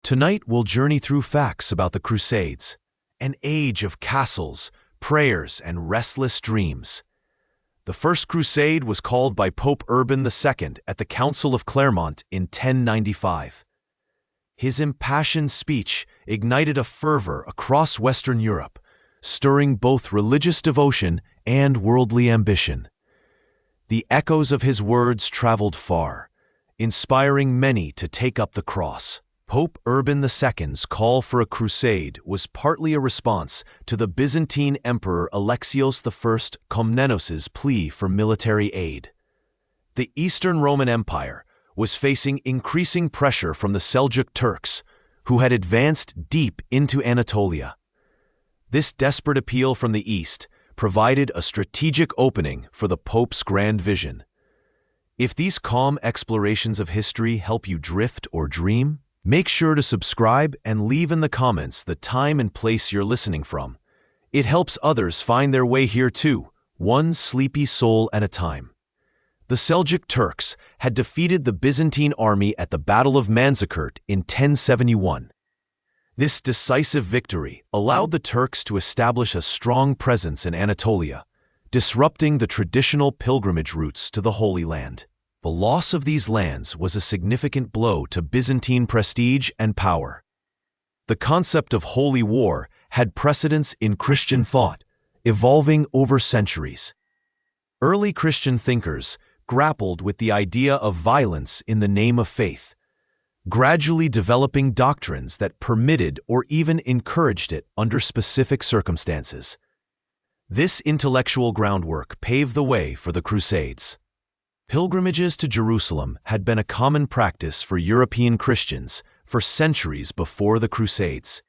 Tonight we'll journey through facts about the Crusades, an age of castles, prayers, and restless dreams. The First Crusade was called by Pope Urban II at the Council of Clermont in 1095. His impassioned speech ignited a fervor across Western Europe, stirring both religious devotion and worldly ambition. The echoes of his words traveled far, inspiring many to take up the cross. Pope Urban II's call for a crusade was partly a response to the Byzantine Emperor Alexios I Komnenos' plea for military aid. The Eastern Roman Empire was facing increasing pressure from the Seljuk Turks, who had advanced deep into Anatolia. This desperate appeal from the East provided a strategic opening for the Pope's grand vision. If these calm explorations of history help you drift or dream, make sure to subscribe and leave in the comments the time and place you're listening from. It helps others find their way here too, one sleepy soul at a time. The Seljuk Turks had defeated the Byzantine army at the Battle of Manzikert in 1071. This decisive victory allowed the Turks to establish a strong presence in Anatolia, disrupting the traditional pilgrimage routes to the Holy Land. The loss of these lands was a significant blow to Byzantine prestige and power. The concept of holy war had precedence in Christian thought, evolving over centuries. Early Christian thinkers grappled with the idea of violence in the name of faith, gradually developing doctrines that permitted or even encouraged it under specific circumstances. This intellectual groundwork paved the way for the Crusades. Pilgrimages to Jerusalem had been a common practice for European Christians for centuries before the Crusades.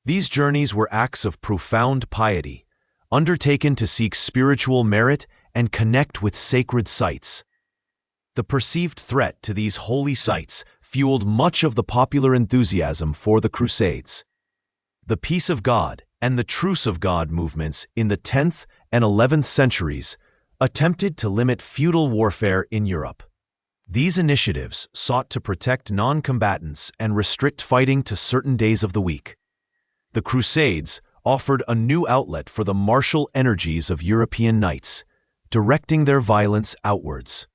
These journeys were acts of profound piety, undertaken to seek spiritual merit and connect with sacred sites. The perceived threat to these holy sites fueled much of the popular enthusiasm for the Crusades. The Peace of God and the Truce of God movements in the 10th and 11th centuries attempted to limit feudal warfare in Europe. These initiatives sought to protect non-combatants and restrict fighting to certain days of the week. The Crusades offered a new outlet for the martial energies of European knights, directing their violence outwards.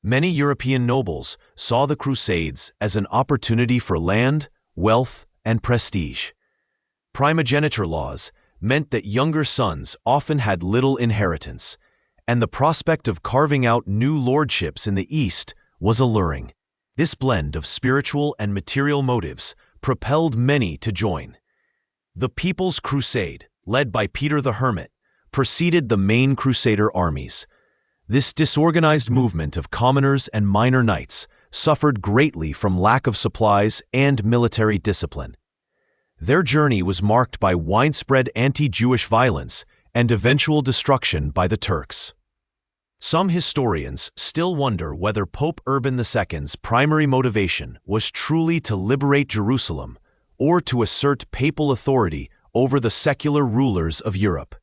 Many European nobles saw the Crusades as an opportunity for land, wealth, and prestige. Primogeniture laws meant that younger sons often had little inheritance, and the prospect of carving out new lordships in the East was alluring. This blend of spiritual and material motives propelled many to join. The People's Crusade, led by Peter the Hermit, preceded the main Crusader armies. This disorganized movement of commoners and minor knights suffered greatly from lack of supplies and military discipline. Their journey was marked by widespread anti-Jewish violence and eventual destruction by the Turks. Some historians still wonder whether Pope Urban II's primary motivation was truly to liberate Jerusalem or to assert papal authority over the secular rulers of Europe.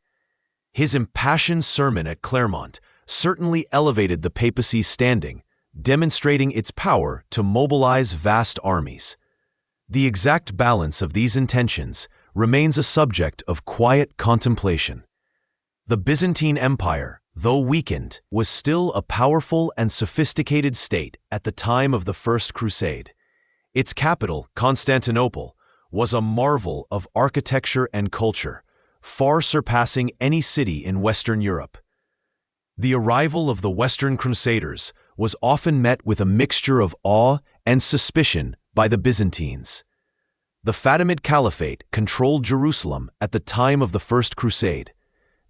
His impassioned sermon at Clermont certainly elevated the papacy's standing, demonstrating its power to mobilize vast armies. The exact balance of these intentions remains a subject of quiet contemplation. The Byzantine Empire, though weakened, was still a powerful and sophisticated state at the time of the First Crusade. Its capital, Constantinople, was a marvel of architecture and culture, far surpassing any city in Western Europe. The arrival of the Western Crusaders was often met with a mixture of awe and suspicion by the Byzantines. The Fatimid Caliphate controlled Jerusalem at the time of the First Crusade.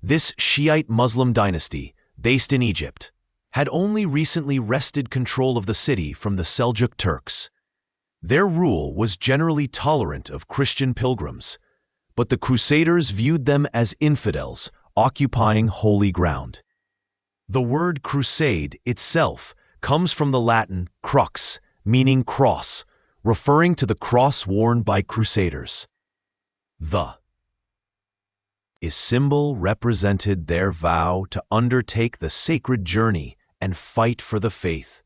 This Shiite Muslim dynasty, based in Egypt, had only recently wrested control of the city from the Seljuk Turks. Their rule was generally tolerant of Christian pilgrims, but the Crusaders viewed them as infidels occupying holy ground. The word crusade itself comes from the Latin crux, meaning cross, referring to the cross worn by crusaders. The symbol represented their vow to undertake the sacred journey and fight for the faith.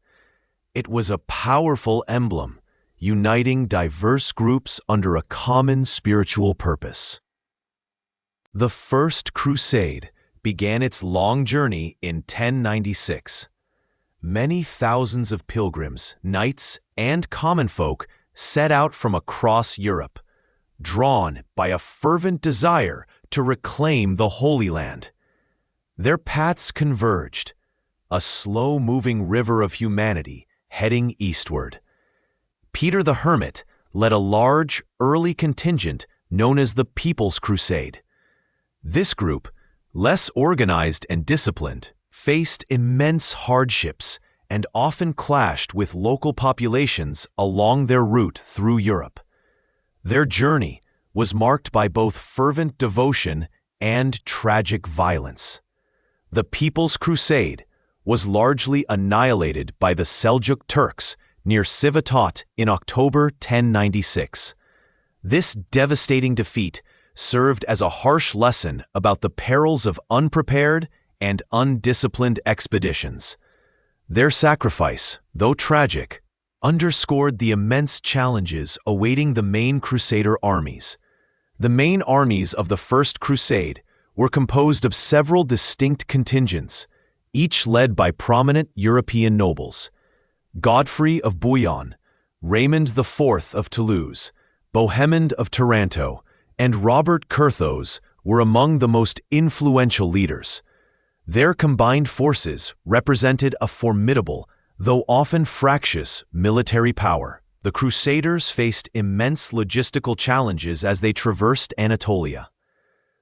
It was a powerful emblem, uniting diverse groups under a common spiritual purpose. The First Crusade began its long journey in 1096. Many thousands of pilgrims, knights, and common folk set out from across Europe, drawn by a fervent desire to reclaim the Holy Land. Their paths converged, a slow-moving river of humanity heading eastward. Peter the Hermit led a large, early contingent known as the People's Crusade. This group, less organized and disciplined, faced immense hardships and often clashed with local populations along their route through Europe. Their journey was marked by both fervent devotion and tragic violence. The People's Crusade was largely annihilated by the Seljuk Turks near Sivastot in October 1096. This devastating defeat served as a harsh lesson about the perils of unprepared and undisciplined expeditions. Their sacrifice, though tragic, underscored the immense challenges awaiting the main Crusader armies. The main armies of the First Crusade were composed of several distinct contingents, each led by prominent European nobles. Godfrey of Bouillon, Raymond IV of Toulouse, Bohemond of Taranto, and Robert Curthose were among the most influential leaders. Their combined forces represented a formidable, though often fractious, military power. The Crusaders faced immense logistical challenges as they traversed Anatolia.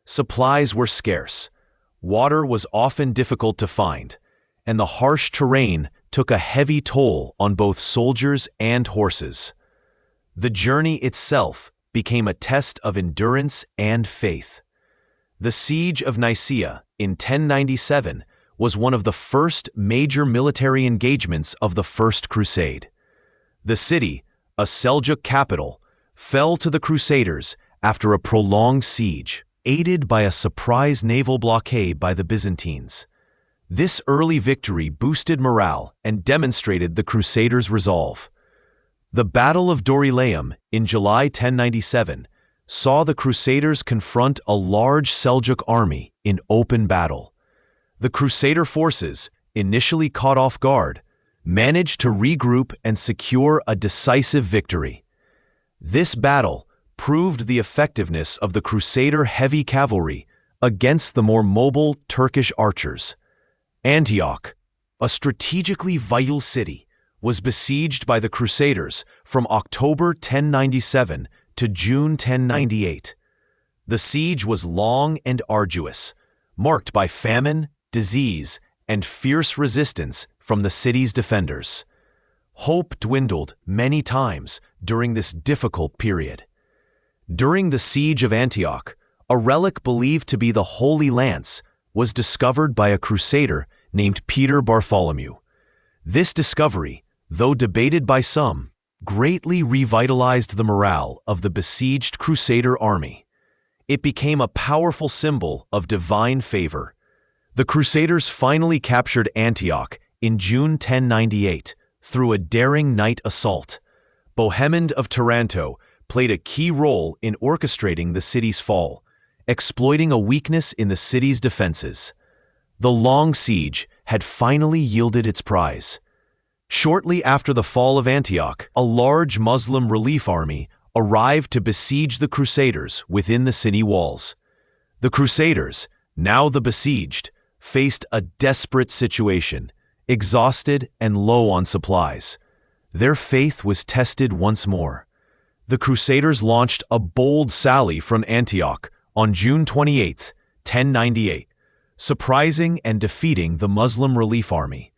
Supplies were scarce, water was often difficult to find, and the harsh terrain took a heavy toll on both soldiers and horses. The journey itself became a test of endurance and faith. The Siege of Nicaea in 1097 was one of the first major military engagements of the First Crusade. The city, a Seljuk capital, fell to the Crusaders after a prolonged siege, aided by a surprise naval blockade by the Byzantines. This early victory boosted morale and demonstrated the Crusaders' resolve. The Battle of Dorylaeum in July 1097 saw the Crusaders confront a large Seljuk army in open battle. The Crusader forces, initially caught off guard, managed to regroup and secure a decisive victory. This battle proved the effectiveness of the Crusader heavy cavalry against the more mobile Turkish archers. Antioch, a strategically vital city, was besieged by the Crusaders from October 1097 to June 1098. The siege was long and arduous, marked by famine, disease, and fierce resistance from the city's defenders. Hope dwindled many times during this difficult period. During the siege of Antioch, a relic believed to be the Holy Lance was discovered by a crusader named Peter Bartholomew. This discovery, though debated by some, greatly revitalized the morale of the besieged Crusader army. It became a powerful symbol of divine favor. The Crusaders finally captured Antioch in June 1098 through a daring night assault. Bohemond of Taranto played a key role in orchestrating the city's fall, exploiting a weakness in the city's defenses. The long siege had finally yielded its prize. Shortly after the fall of Antioch, a large Muslim relief army arrived to besiege the Crusaders within the city walls. The Crusaders, now the besieged, faced a desperate situation, exhausted and low on supplies. Their faith was tested once more. The Crusaders launched a bold sally from Antioch on June 28, 1098, surprising and defeating the Muslim relief army.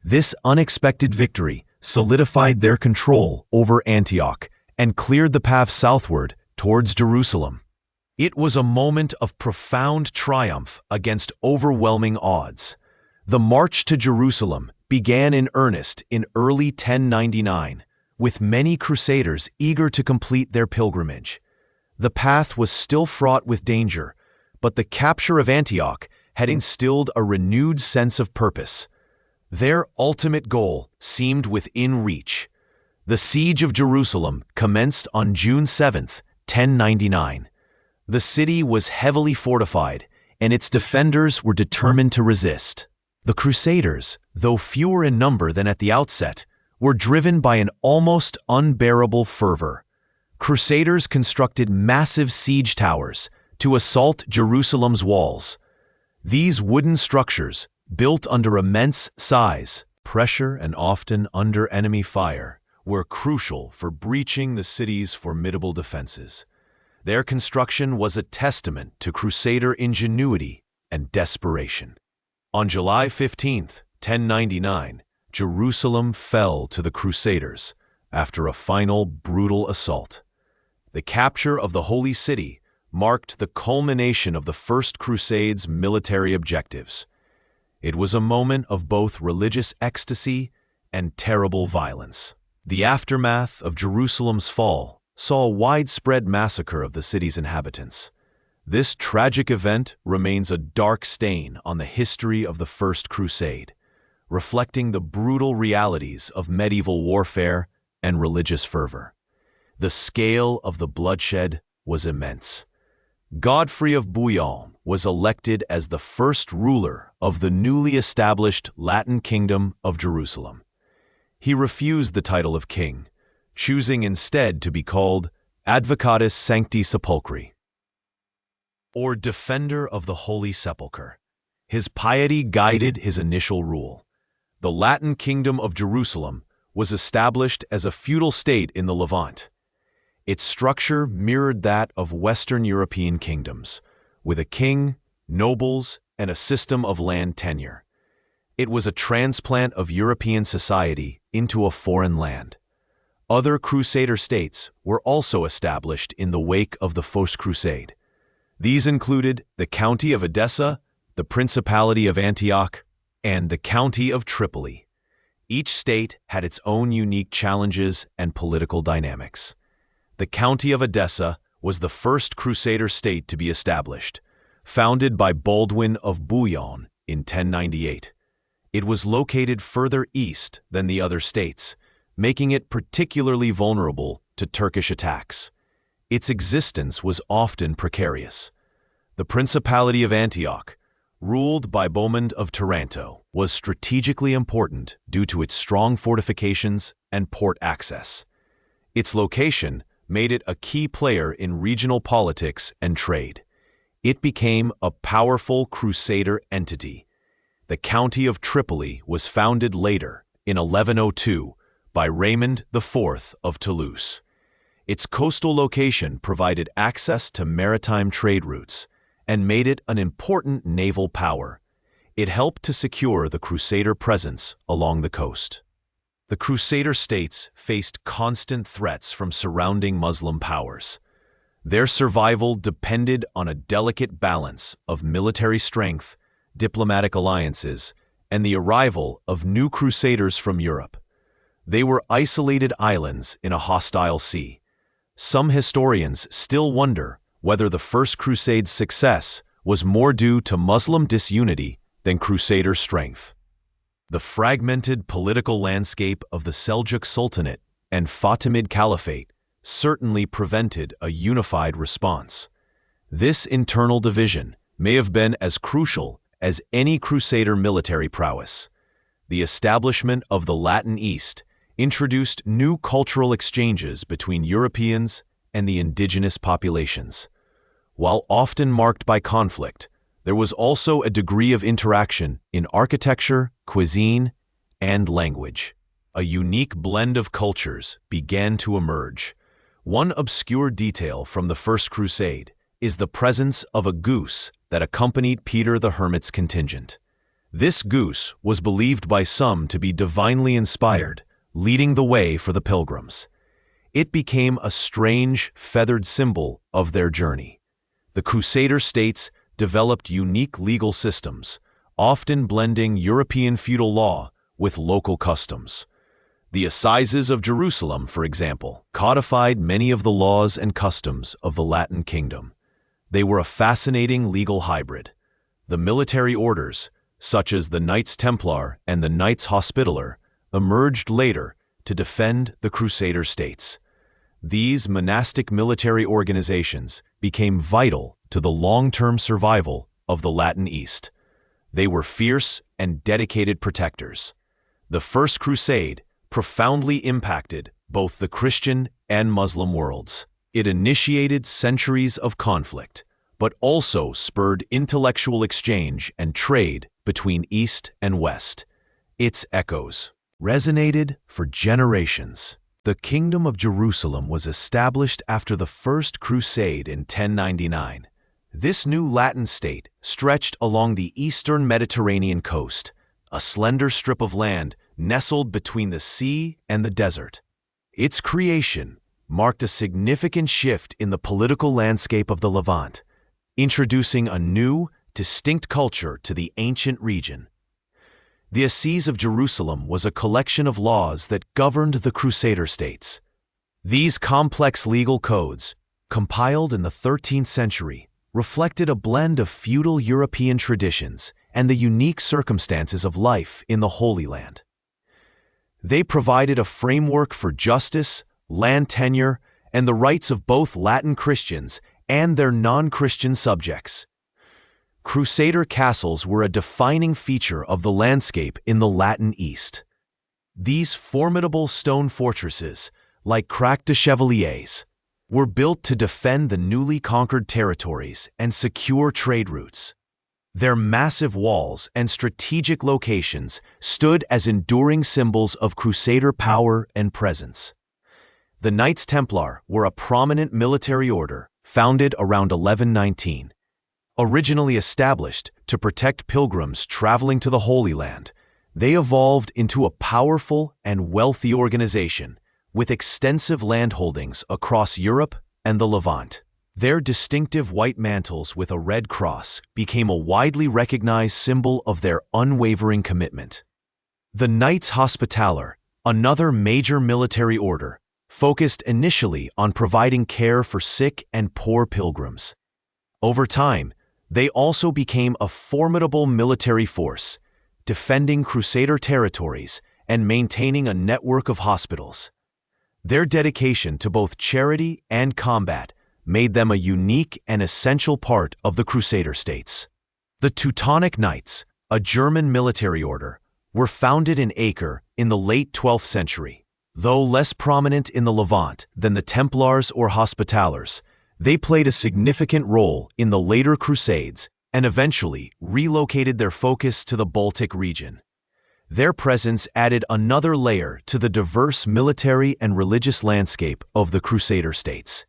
This unexpected victory solidified their control over Antioch and cleared the path southward towards Jerusalem. It was a moment of profound triumph against overwhelming odds. The march to Jerusalem began in earnest in early 1099, with many Crusaders eager to complete their pilgrimage. The path was still fraught with danger, but the capture of Antioch had instilled a renewed sense of purpose. Their ultimate goal seemed within reach. The siege of Jerusalem commenced on June 7, 1099. The city was heavily fortified, and its defenders were determined to resist. The Crusaders, though fewer in number than at the outset, were driven by an almost unbearable fervor. Crusaders constructed massive siege towers to assault Jerusalem's walls. These wooden structures, built under immense size, pressure, and often under enemy fire, were crucial for breaching the city's formidable defenses. Their construction was a testament to Crusader ingenuity and desperation. On July 15, 1099, Jerusalem fell to the Crusaders after a final brutal assault. The capture of the Holy City marked the culmination of the First Crusade's military objectives. It was a moment of both religious ecstasy and terrible violence. The aftermath of Jerusalem's fall saw a widespread massacre of the city's inhabitants. This tragic event remains a dark stain on the history of the First Crusade, reflecting the brutal realities of medieval warfare and religious fervor. The scale of the bloodshed was immense. Godfrey of Bouillon was elected as the first ruler of the newly established Latin Kingdom of Jerusalem. He refused the title of king, choosing instead to be called Advocatus Sancti Sepulchri, or Defender of the Holy Sepulchre. His piety guided his initial rule. The Latin Kingdom of Jerusalem was established as a feudal state in the Levant. Its structure mirrored that of Western European kingdoms, with a king, nobles, and a system of land tenure. It was a transplant of European society into a foreign land. Other Crusader states were also established in the wake of the First Crusade. These included the County of Edessa, the Principality of Antioch, and the County of Tripoli. Each state had its own unique challenges and political dynamics. The County of Edessa was the first Crusader state to be established, founded by Baldwin of Bouillon in 1098. It was located further east than the other states, making it particularly vulnerable to Turkish attacks. Its existence was often precarious. The Principality of Antioch, ruled by Bohemond of Taranto, was strategically important due to its strong fortifications and port access. Its location made it a key player in regional politics and trade. It became a powerful Crusader entity. The County of Tripoli was founded later, in 1102, by Raymond IV of Toulouse. Its coastal location provided access to maritime trade routes and made it an important naval power. It helped to secure the Crusader presence along the coast. The Crusader states faced constant threats from surrounding Muslim powers. Their survival depended on a delicate balance of military strength, diplomatic alliances, and the arrival of new Crusaders from Europe. They were isolated islands in a hostile sea. Some historians still wonder whether the First Crusade's success was more due to Muslim disunity than Crusader strength. The fragmented political landscape of the Seljuk Sultanate and Fatimid Caliphate certainly prevented a unified response. This internal division may have been as crucial as any Crusader military prowess. The establishment of the Latin East introduced new cultural exchanges between Europeans and the indigenous populations. While often marked by conflict, there was also a degree of interaction in architecture, cuisine, and language. A unique blend of cultures began to emerge. One obscure detail from the First Crusade is the presence of a goose that accompanied Peter the Hermit's contingent. This goose was believed by some to be divinely inspired, leading the way for the pilgrims. It became a strange, feathered symbol of their journey. The Crusader states developed unique legal systems, often blending European feudal law with local customs. The Assizes of Jerusalem, for example, codified many of the laws and customs of the Latin Kingdom. They were a fascinating legal hybrid. The military orders, such as the Knights Templar and the Knights Hospitaller, emerged later to defend the Crusader states. These monastic military organizations became vital to the long-term survival of the Latin East. They were fierce and dedicated protectors. The First Crusade profoundly impacted both the Christian and Muslim worlds. It initiated centuries of conflict, but also spurred intellectual exchange and trade between East and West. Its echoes resonated for generations. The Kingdom of Jerusalem was established after the First Crusade in 1099. This new Latin state stretched along the eastern Mediterranean coast, a slender strip of land nestled between the sea and the desert. Its creation marked a significant shift in the political landscape of the Levant, introducing a new, distinct culture to the ancient region. The Assize of Jerusalem was a collection of laws that governed the Crusader states. These complex legal codes, compiled in the 13th century, reflected a blend of feudal European traditions and the unique circumstances of life in the Holy Land. They provided a framework for justice, land tenure, and the rights of both Latin Christians and their non-Christian subjects. Crusader castles were a defining feature of the landscape in the Latin East. These formidable stone fortresses, like Crac de Chevaliers, were built to defend the newly conquered territories and secure trade routes. Their massive walls and strategic locations stood as enduring symbols of Crusader power and presence. The Knights Templar were a prominent military order founded around 1119. Originally established to protect pilgrims traveling to the Holy Land, they evolved into a powerful and wealthy organization with extensive landholdings across Europe and the Levant. Their distinctive white mantles with a red cross became a widely recognized symbol of their unwavering commitment. The Knights Hospitaller, another major military order, focused initially on providing care for sick and poor pilgrims. Over time, they also became a formidable military force, defending Crusader territories and maintaining a network of hospitals. Their dedication to both charity and combat made them a unique and essential part of the Crusader states. The Teutonic Knights, a German military order, were founded in Acre in the late 12th century. Though less prominent in the Levant than the Templars or Hospitallers, they played a significant role in the later Crusades and eventually relocated their focus to the Baltic region. Their presence added another layer to the diverse military and religious landscape of the Crusader states.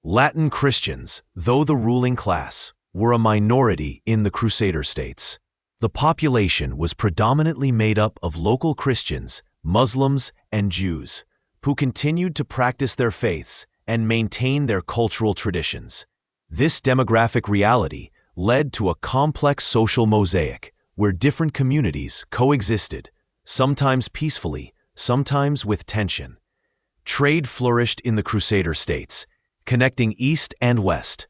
Latin Christians, though the ruling class, were a minority in the Crusader states. The population was predominantly made up of local Christians, Muslims, and Jews, who continued to practice their faiths and maintain their cultural traditions. This demographic reality led to a complex social mosaic where different communities coexisted, sometimes peacefully, sometimes with tension. Trade flourished in the Crusader states, connecting East and West.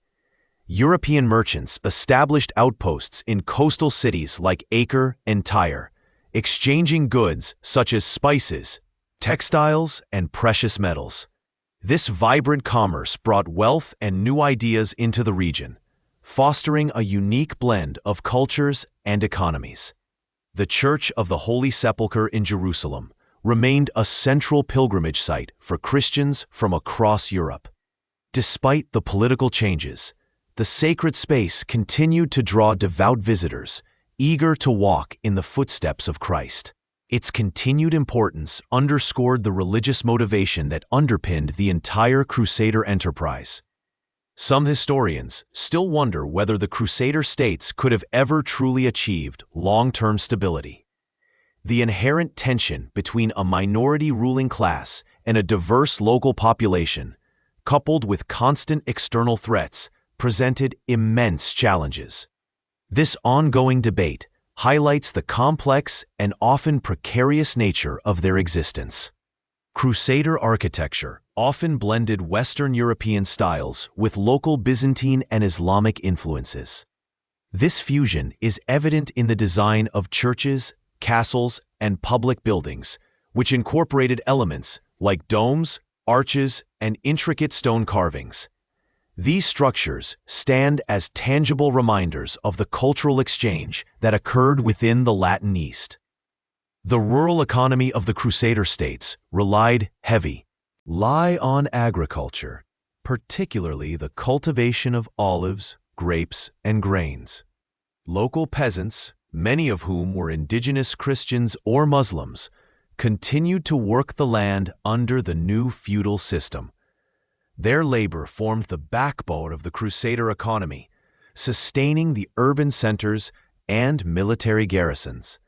European merchants established outposts in coastal cities like Acre and Tyre, exchanging goods such as spices, textiles, and precious metals. This vibrant commerce brought wealth and new ideas into the region, fostering a unique blend of cultures and economies. The Church of the Holy Sepulchre in Jerusalem remained a central pilgrimage site for Christians from across Europe. Despite the political changes, the sacred space continued to draw devout visitors, eager to walk in the footsteps of Christ. Its continued importance underscored the religious motivation that underpinned the entire Crusader enterprise. Some historians still wonder whether the Crusader states could have ever truly achieved long-term stability. The inherent tension between a minority ruling class and a diverse local population, coupled with constant external threats, presented immense challenges. This ongoing debate highlights the complex and often precarious nature of their existence. Crusader architecture often blended Western European styles with local Byzantine and Islamic influences. This fusion is evident in the design of churches, castles, and public buildings, which incorporated elements like domes, arches, and intricate stone carvings. These structures stand as tangible reminders of the cultural exchange that occurred within the Latin East. The rural economy of the Crusader states relied on agriculture, particularly the cultivation of olives, grapes, and grains. Local peasants, many of whom were indigenous Christians or Muslims, continued to work the land under the new feudal system. Their labor formed the backbone of the Crusader economy, sustaining the urban centers and military garrisons.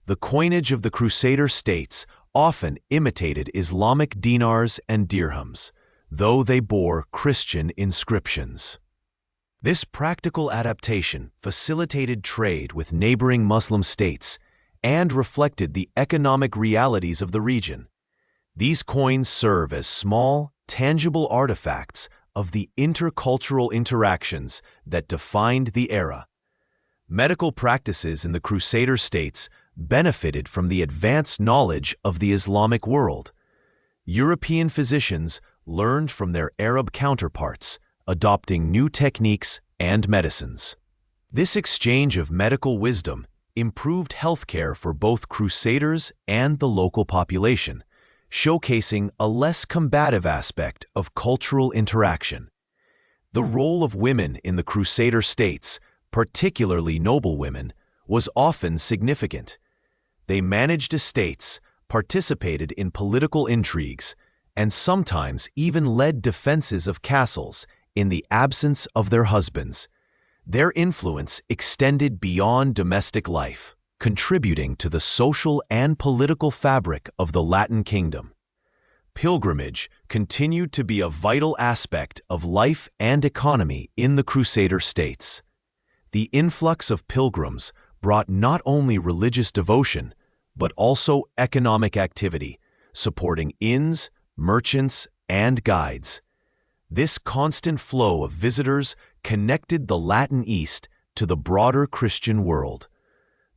The coinage of the Crusader states often imitated Islamic dinars and dirhams, though they bore Christian inscriptions. This practical adaptation facilitated trade with neighboring Muslim states and reflected the economic realities of the region. These coins serve as small, tangible artifacts of the intercultural interactions that defined the era. Medical practices in the Crusader states benefited from the advanced knowledge of the Islamic world. European physicians learned from their Arab counterparts, adopting new techniques and medicines. This exchange of medical wisdom improved healthcare for both Crusaders and the local population, showcasing a less combative aspect of cultural interaction. The role of women in the Crusader states, particularly noblewomen, was often significant. They managed estates, participated in political intrigues, and sometimes even led defenses of castles in the absence of their husbands. Their influence extended beyond domestic life, contributing to the social and political fabric of the Latin kingdom. Pilgrimage continued to be a vital aspect of life and economy in the Crusader states. The influx of pilgrims brought not only religious devotion, but also economic activity, supporting inns, merchants, and guides. This constant flow of visitors connected the Latin East to the broader Christian world.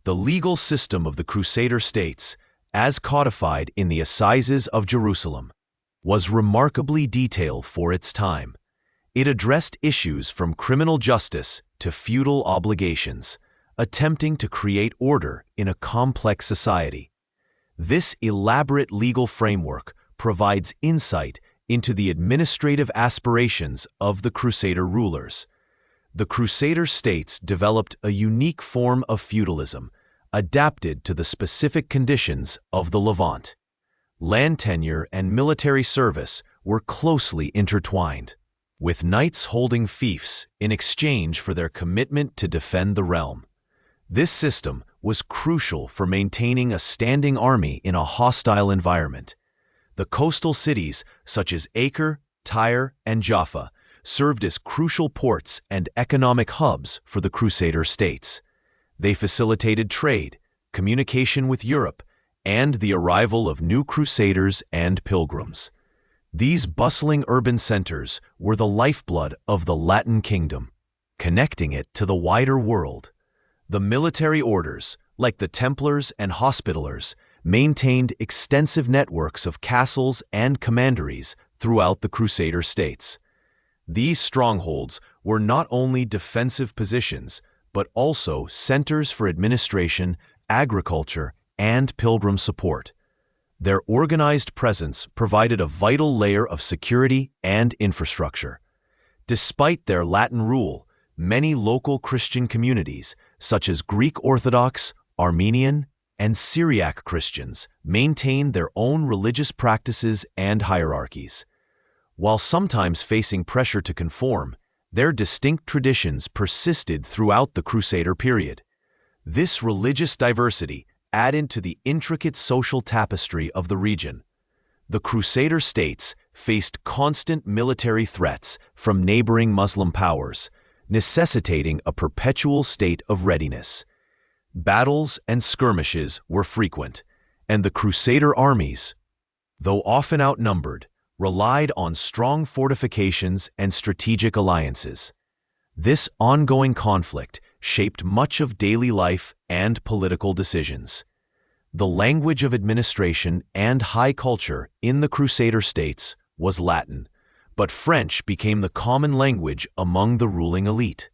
The legal system of the Crusader states, as codified in the Assizes of Jerusalem, was remarkably detailed for its time. It addressed issues from criminal justice to feudal obligations, attempting to create order in a complex society. This elaborate legal framework provides insight into the administrative aspirations of the Crusader rulers. The Crusader states developed a unique form of feudalism, adapted to the specific conditions of the Levant. Land tenure and military service were closely intertwined, with knights holding fiefs in exchange for their commitment to defend the realm. This system was crucial for maintaining a standing army in a hostile environment. The coastal cities such as Acre, Tyre, and Jaffa served as crucial ports and economic hubs for the Crusader states. They facilitated trade, communication with Europe, and the arrival of new crusaders and pilgrims. These bustling urban centers were the lifeblood of the Latin kingdom, connecting it to the wider world. The military orders, like the Templars and Hospitallers, maintained extensive networks of castles and commanderies throughout the Crusader states. These strongholds were not only defensive positions, but also centers for administration, agriculture, and pilgrim support. Their organized presence provided a vital layer of security and infrastructure. Despite their Latin rule, many local Christian communities, such as Greek Orthodox, Armenian, and Syriac Christians, maintained their own religious practices and hierarchies. While sometimes facing pressure to conform, their distinct traditions persisted throughout the Crusader period. This religious diversity added to the intricate social tapestry of the region. The Crusader states faced constant military threats from neighboring Muslim powers, necessitating a perpetual state of readiness. Battles and skirmishes were frequent, and the Crusader armies, though often outnumbered, relied on strong fortifications and strategic alliances. This ongoing conflict shaped much of daily life and political decisions. The language of administration and high culture in the Crusader states was Latin, but French became the common language among the ruling elite.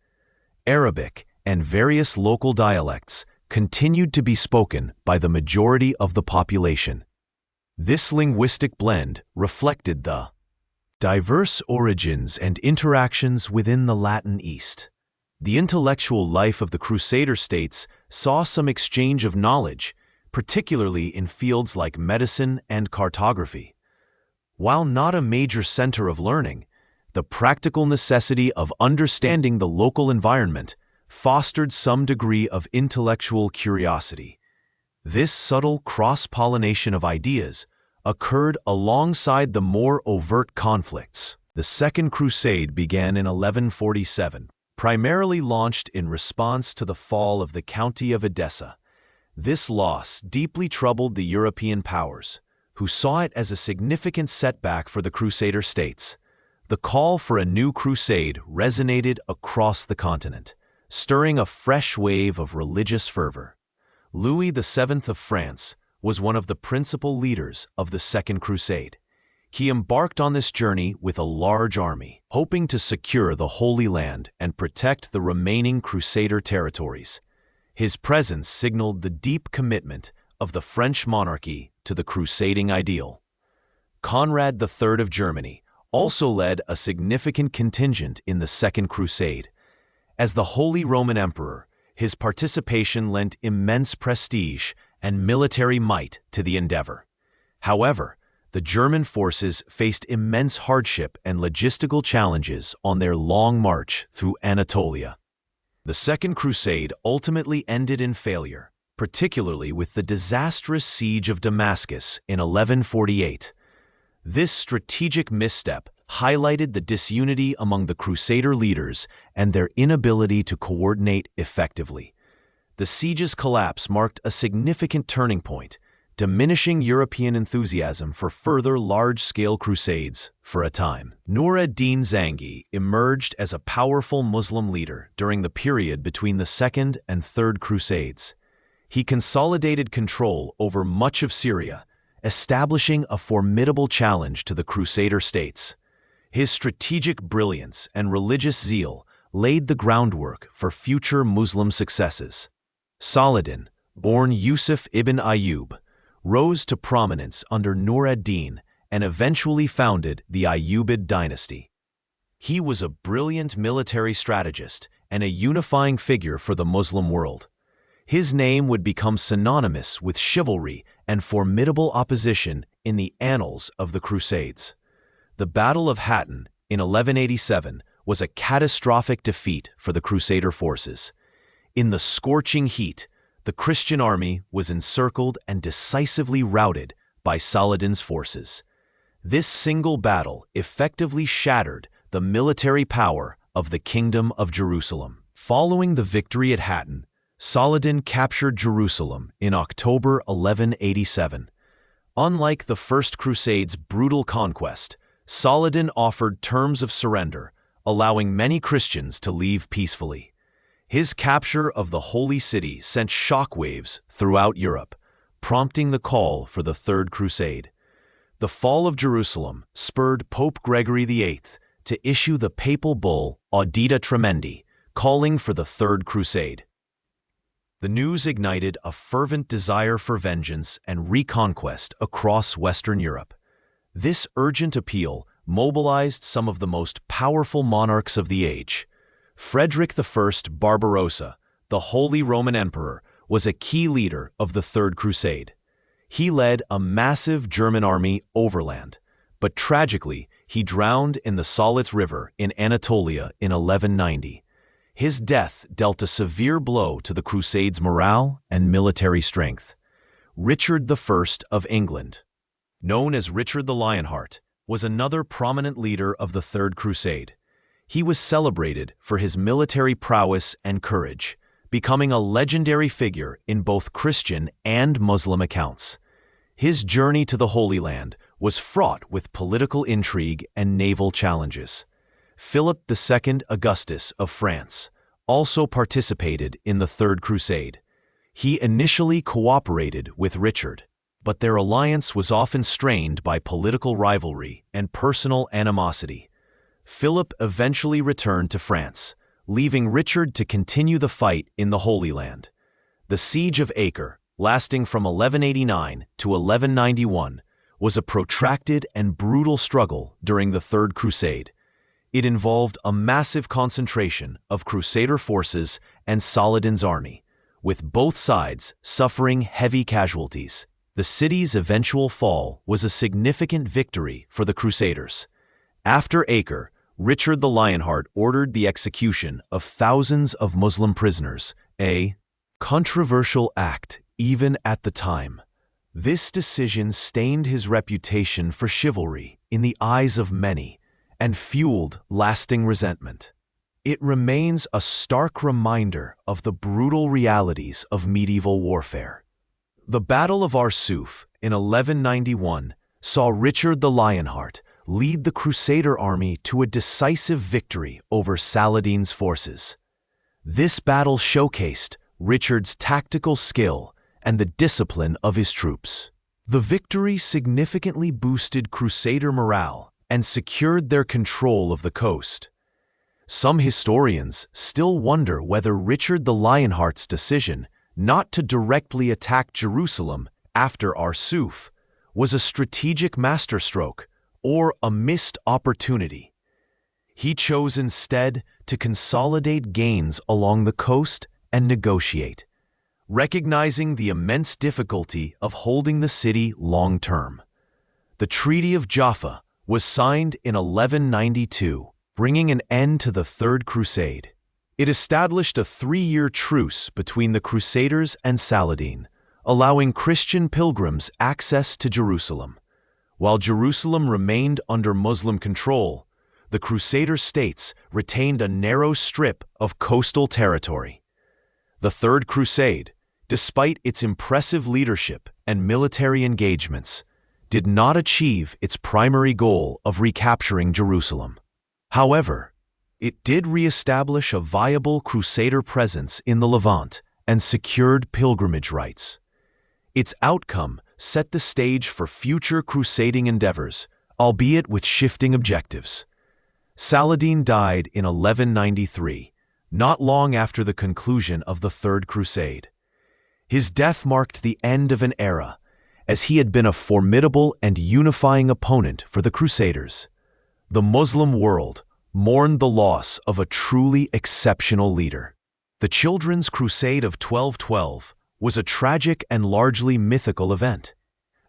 Arabic and various local dialects continued to be spoken by the majority of the population. This linguistic blend reflected the diverse origins and interactions within the Latin East. The intellectual life of the Crusader states saw some exchange of knowledge, particularly in fields like medicine and cartography. While not a major center of learning, the practical necessity of understanding the local environment fostered some degree of intellectual curiosity. This subtle cross-pollination of ideas occurred alongside the more overt conflicts. The Second Crusade began in 1147, primarily launched in response to the fall of the County of Edessa. This loss deeply troubled the European powers, who saw it as a significant setback for the Crusader states. The call for a new crusade resonated across the continent, stirring a fresh wave of religious fervor. Louis VII of France was one of the principal leaders of the Second Crusade. He embarked on this journey with a large army, hoping to secure the Holy Land and protect the remaining Crusader territories. His presence signaled the deep commitment of the French monarchy to the crusading ideal. Conrad III of Germany also led a significant contingent in the Second Crusade. As the Holy Roman Emperor, his participation lent immense prestige and military might to the endeavor. However, the German forces faced immense hardship and logistical challenges on their long march through Anatolia. The Second Crusade ultimately ended in failure, particularly with the disastrous siege of Damascus in 1148. This strategic misstep highlighted the disunity among the Crusader leaders and their inability to coordinate effectively. The siege's collapse marked a significant turning point, diminishing European enthusiasm for further large-scale crusades for a time. Nur ad-Din Zangi emerged as a powerful Muslim leader during the period between the Second and Third Crusades. He consolidated control over much of Syria, establishing a formidable challenge to the Crusader states. His strategic brilliance and religious zeal laid the groundwork for future Muslim successes. Saladin, born Yusuf ibn Ayyub, rose to prominence under Nur ad-Din and eventually founded the Ayyubid dynasty. He was a brilliant military strategist and a unifying figure for the Muslim world. His name would become synonymous with chivalry and formidable opposition in the annals of the Crusades. The Battle of Hattin in 1187 was a catastrophic defeat for the Crusader forces. In the scorching heat, the Christian army was encircled and decisively routed by Saladin's forces. This single battle effectively shattered the military power of the Kingdom of Jerusalem. Following the victory at Hattin, Saladin captured Jerusalem in October 1187. Unlike the First Crusade's brutal conquest, Saladin offered terms of surrender, allowing many Christians to leave peacefully. His capture of the Holy City sent shockwaves throughout Europe, prompting the call for the Third Crusade. The fall of Jerusalem spurred Pope Gregory VIII to issue the papal bull Audita Tremendi, calling for the Third Crusade. The news ignited a fervent desire for vengeance and reconquest across Western Europe. This urgent appeal mobilized some of the most powerful monarchs of the age. Frederick I Barbarossa, the Holy Roman Emperor, was a key leader of the Third Crusade. He led a massive German army overland, but tragically, he drowned in the Solitz River in Anatolia in 1190. His death dealt a severe blow to the Crusades' morale and military strength. Richard I of England, known as Richard the Lionheart, was another prominent leader of the Third Crusade. He was celebrated for his military prowess and courage, becoming a legendary figure in both Christian and Muslim accounts. His journey to the Holy Land was fraught with political intrigue and naval challenges. Philip II Augustus of France also participated in the Third Crusade. He initially cooperated with Richard, but their alliance was often strained by political rivalry and personal animosity. Philip eventually returned to France, leaving Richard to continue the fight in the Holy Land. The Siege of Acre, lasting from 1189 to 1191, was a protracted and brutal struggle during the Third Crusade. It involved a massive concentration of Crusader forces and Saladin's army, with both sides suffering heavy casualties. The city's eventual fall was a significant victory for the Crusaders. After Acre, Richard the Lionheart ordered the execution of thousands of Muslim prisoners, a controversial act even at the time. This decision stained his reputation for chivalry in the eyes of many and fueled lasting resentment. It remains a stark reminder of the brutal realities of medieval warfare. The Battle of Arsuf in 1191 saw Richard the Lionheart lead the Crusader army to a decisive victory over Saladin's forces. This battle showcased Richard's tactical skill and the discipline of his troops. The victory significantly boosted Crusader morale and secured their control of the coast. Some historians still wonder whether Richard the Lionheart's decision not to directly attack Jerusalem after Arsuf was a strategic masterstroke or a missed opportunity. He chose instead to consolidate gains along the coast and negotiate, recognizing the immense difficulty of holding the city long-term. The Treaty of Jaffa was signed in 1192, bringing an end to the Third Crusade. It established a 3-year truce between the Crusaders and Saladin, allowing Christian pilgrims access to Jerusalem. While Jerusalem remained under Muslim control, the Crusader states retained a narrow strip of coastal territory. The Third Crusade, despite its impressive leadership and military engagements, did not achieve its primary goal of recapturing Jerusalem. However, it did re-establish a viable Crusader presence in the Levant and secured pilgrimage rights. Its outcome set the stage for future crusading endeavors, albeit with shifting objectives. Saladin died in 1193, not long after the conclusion of the Third Crusade. His death marked the end of an era, as he had been a formidable and unifying opponent for the Crusaders. The Muslim world mourned the loss of a truly exceptional leader. The Children's Crusade of 1212 was a tragic and largely mythical event,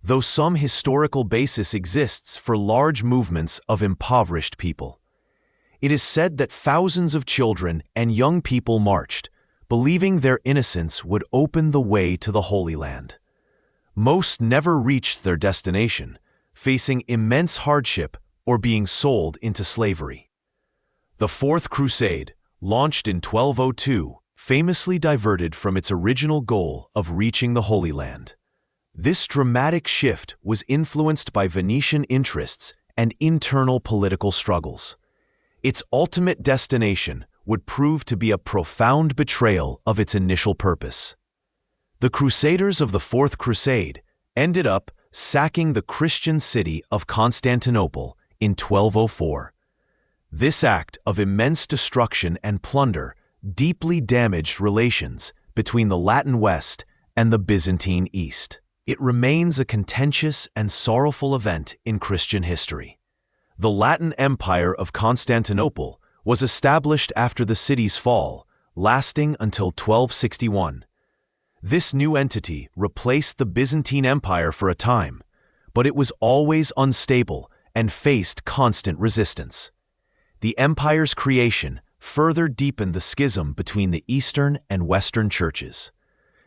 though some historical basis exists for large movements of impoverished people. It is said that thousands of children and young people marched, believing their innocence would open the way to the Holy Land. Most never reached their destination, facing immense hardship or being sold into slavery. The Fourth Crusade, launched in 1202, famously diverted from its original goal of reaching the Holy Land. This dramatic shift was influenced by Venetian interests and internal political struggles. Its ultimate destination would prove to be a profound betrayal of its initial purpose. The Crusaders of the Fourth Crusade ended up sacking the Christian city of Constantinople in 1204. This act of immense destruction and plunder deeply damaged relations between the Latin West and the Byzantine East. It remains a contentious and sorrowful event in Christian history. The Latin Empire of Constantinople was established after the city's fall, lasting until 1261. This new entity replaced the Byzantine Empire for a time, but it was always unstable and faced constant resistance. The empire's creation further deepened the schism between the Eastern and Western churches.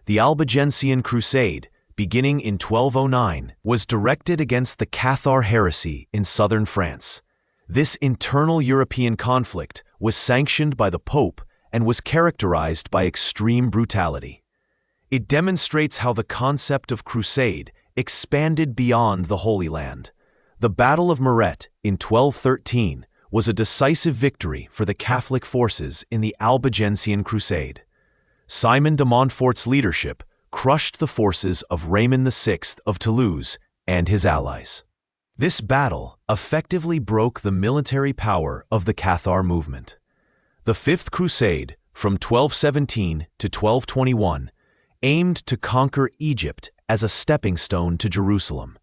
The Albigensian Crusade, beginning in 1209, was directed against the Cathar heresy in southern France. This internal European conflict was sanctioned by the Pope and was characterized by extreme brutality. It demonstrates how the concept of crusade expanded beyond the Holy Land. The Battle of Muret in 1213 was a decisive victory for the Catholic forces in the Albigensian Crusade. Simon de Montfort's leadership crushed the forces of Raymond VI of Toulouse and his allies. This battle effectively broke the military power of the Cathar movement. The Fifth Crusade, from 1217 to 1221, aimed to conquer Egypt as a stepping stone to Jerusalem.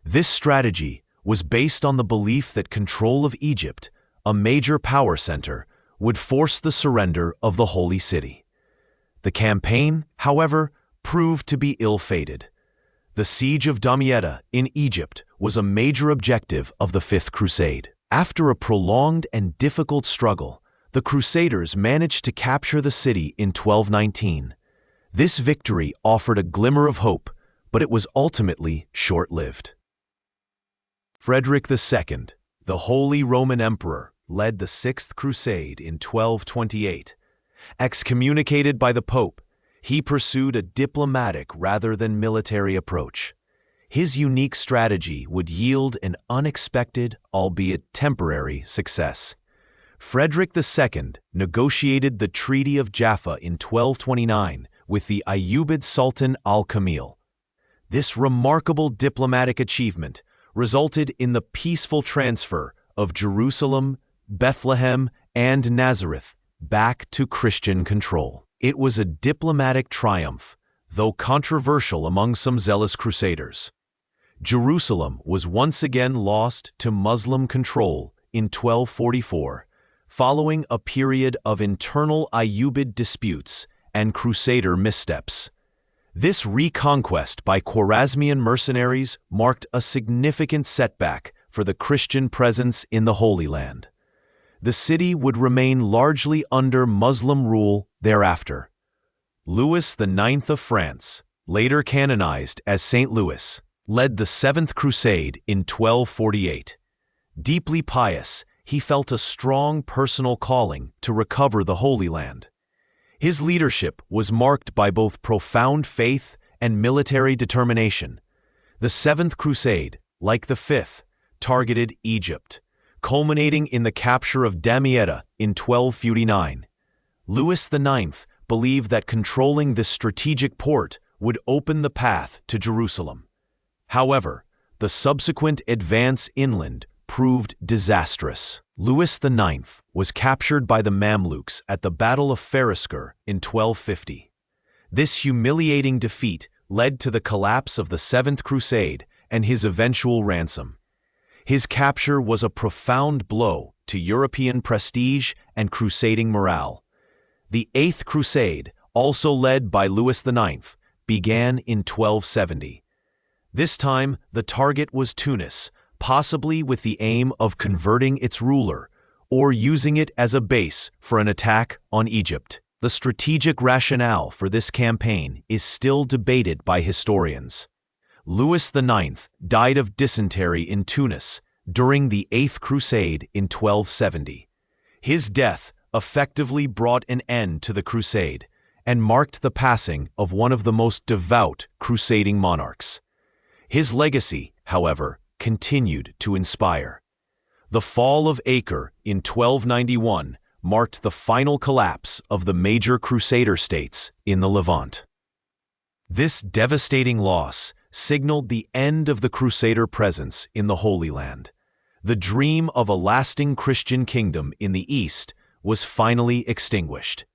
This strategy was based on the belief that control of Egypt, a major power center, would force the surrender of the Holy City. The campaign, however, proved to be ill-fated. The siege of Damietta in Egypt was a major objective of the Fifth Crusade. After a prolonged and difficult struggle, the Crusaders managed to capture the city in 1219. This victory offered a glimmer of hope, but it was ultimately short-lived. Frederick II, the Holy Roman Emperor, led the Sixth Crusade in 1228. Excommunicated by the Pope, he pursued a diplomatic rather than military approach. His unique strategy would yield an unexpected, albeit temporary, success. Frederick II negotiated the Treaty of Jaffa in 1229 with the Ayyubid Sultan al-Kamil. This remarkable diplomatic achievement resulted in the peaceful transfer of Jerusalem, Bethlehem, and Nazareth back to Christian control. It was a diplomatic triumph, though controversial among some zealous crusaders. Jerusalem was once again lost to Muslim control in 1244, following a period of internal Ayyubid disputes and crusader missteps. This reconquest by Khwarezmian mercenaries marked a significant setback for the Christian presence in the Holy Land. The city would remain largely under Muslim rule thereafter. Louis IX of France, later canonized as Saint Louis, led the Seventh Crusade in 1248. Deeply pious, he felt a strong personal calling to recover the Holy Land. His leadership was marked by both profound faith and military determination. The Seventh Crusade, like the Fifth, targeted Egypt, culminating in the capture of Damietta in 1259. Louis IX believed that controlling this strategic port would open the path to Jerusalem. However, the subsequent advance inland proved disastrous. Louis IX was captured by the Mamluks at the Battle of Feriskar in 1250. This humiliating defeat led to the collapse of the Seventh Crusade and his eventual ransom. His capture was a profound blow to European prestige and crusading morale. The Eighth Crusade, also led by Louis IX, began in 1270. This time, the target was Tunis, possibly with the aim of converting its ruler or using it as a base for an attack on Egypt. The strategic rationale for this campaign is still debated by historians. Louis IX died of dysentery in Tunis during the Eighth Crusade in 1270. His death effectively brought an end to the crusade and marked the passing of one of the most devout crusading monarchs. His legacy, however, continued to inspire. The fall of Acre in 1291 marked the final collapse of the major crusader states in the Levant. This devastating loss signaled the end of the crusader presence in the Holy Land. The dream of a lasting Christian kingdom in the East was finally extinguished.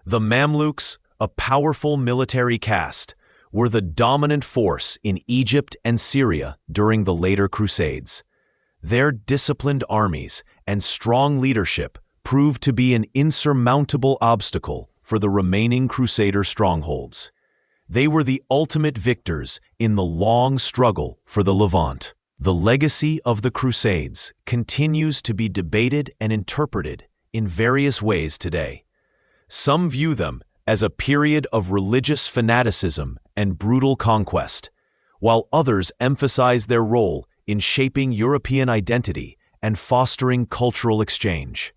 The Mamluks, a powerful military caste, were the dominant force in Egypt and Syria during the later Crusades. Their disciplined armies and strong leadership proved to be an insurmountable obstacle for the remaining Crusader strongholds. They were the ultimate victors in the long struggle for the Levant. The legacy of the Crusades continues to be debated and interpreted in various ways today. Some view them as a period of religious fanaticism and brutal conquest, while others emphasize their role in shaping European identity and fostering cultural exchange.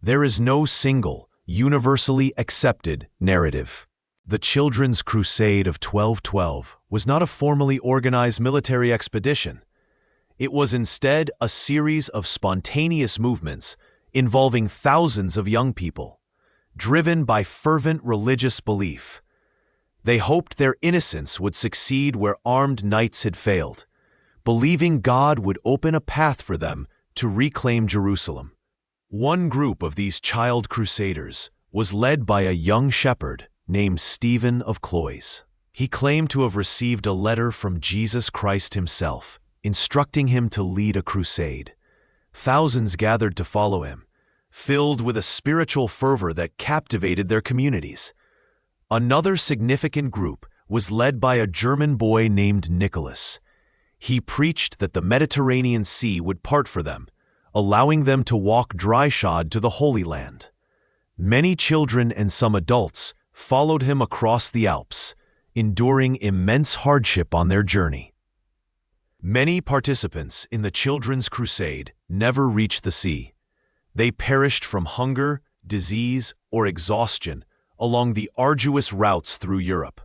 There is no single, universally accepted narrative. The Children's Crusade of 1212 was not a formally organized military expedition. It was instead a series of spontaneous movements involving thousands of young people, driven by fervent religious belief. They hoped their innocence would succeed where armed knights had failed, believing God would open a path for them to reclaim Jerusalem. One group of these child crusaders was led by a young shepherd named Stephen of Cloyes. He claimed to have received a letter from Jesus Christ himself, instructing him to lead a crusade. Thousands gathered to follow him, filled with a spiritual fervor that captivated their communities. Another significant group was led by a German boy named Nicholas. He preached that the Mediterranean Sea would part for them, allowing them to walk dry-shod to the Holy Land. Many children and some adults followed him across the Alps, enduring immense hardship on their journey. Many participants in the Children's Crusade never reached the sea. They perished from hunger, disease, or exhaustion along the arduous routes through Europe.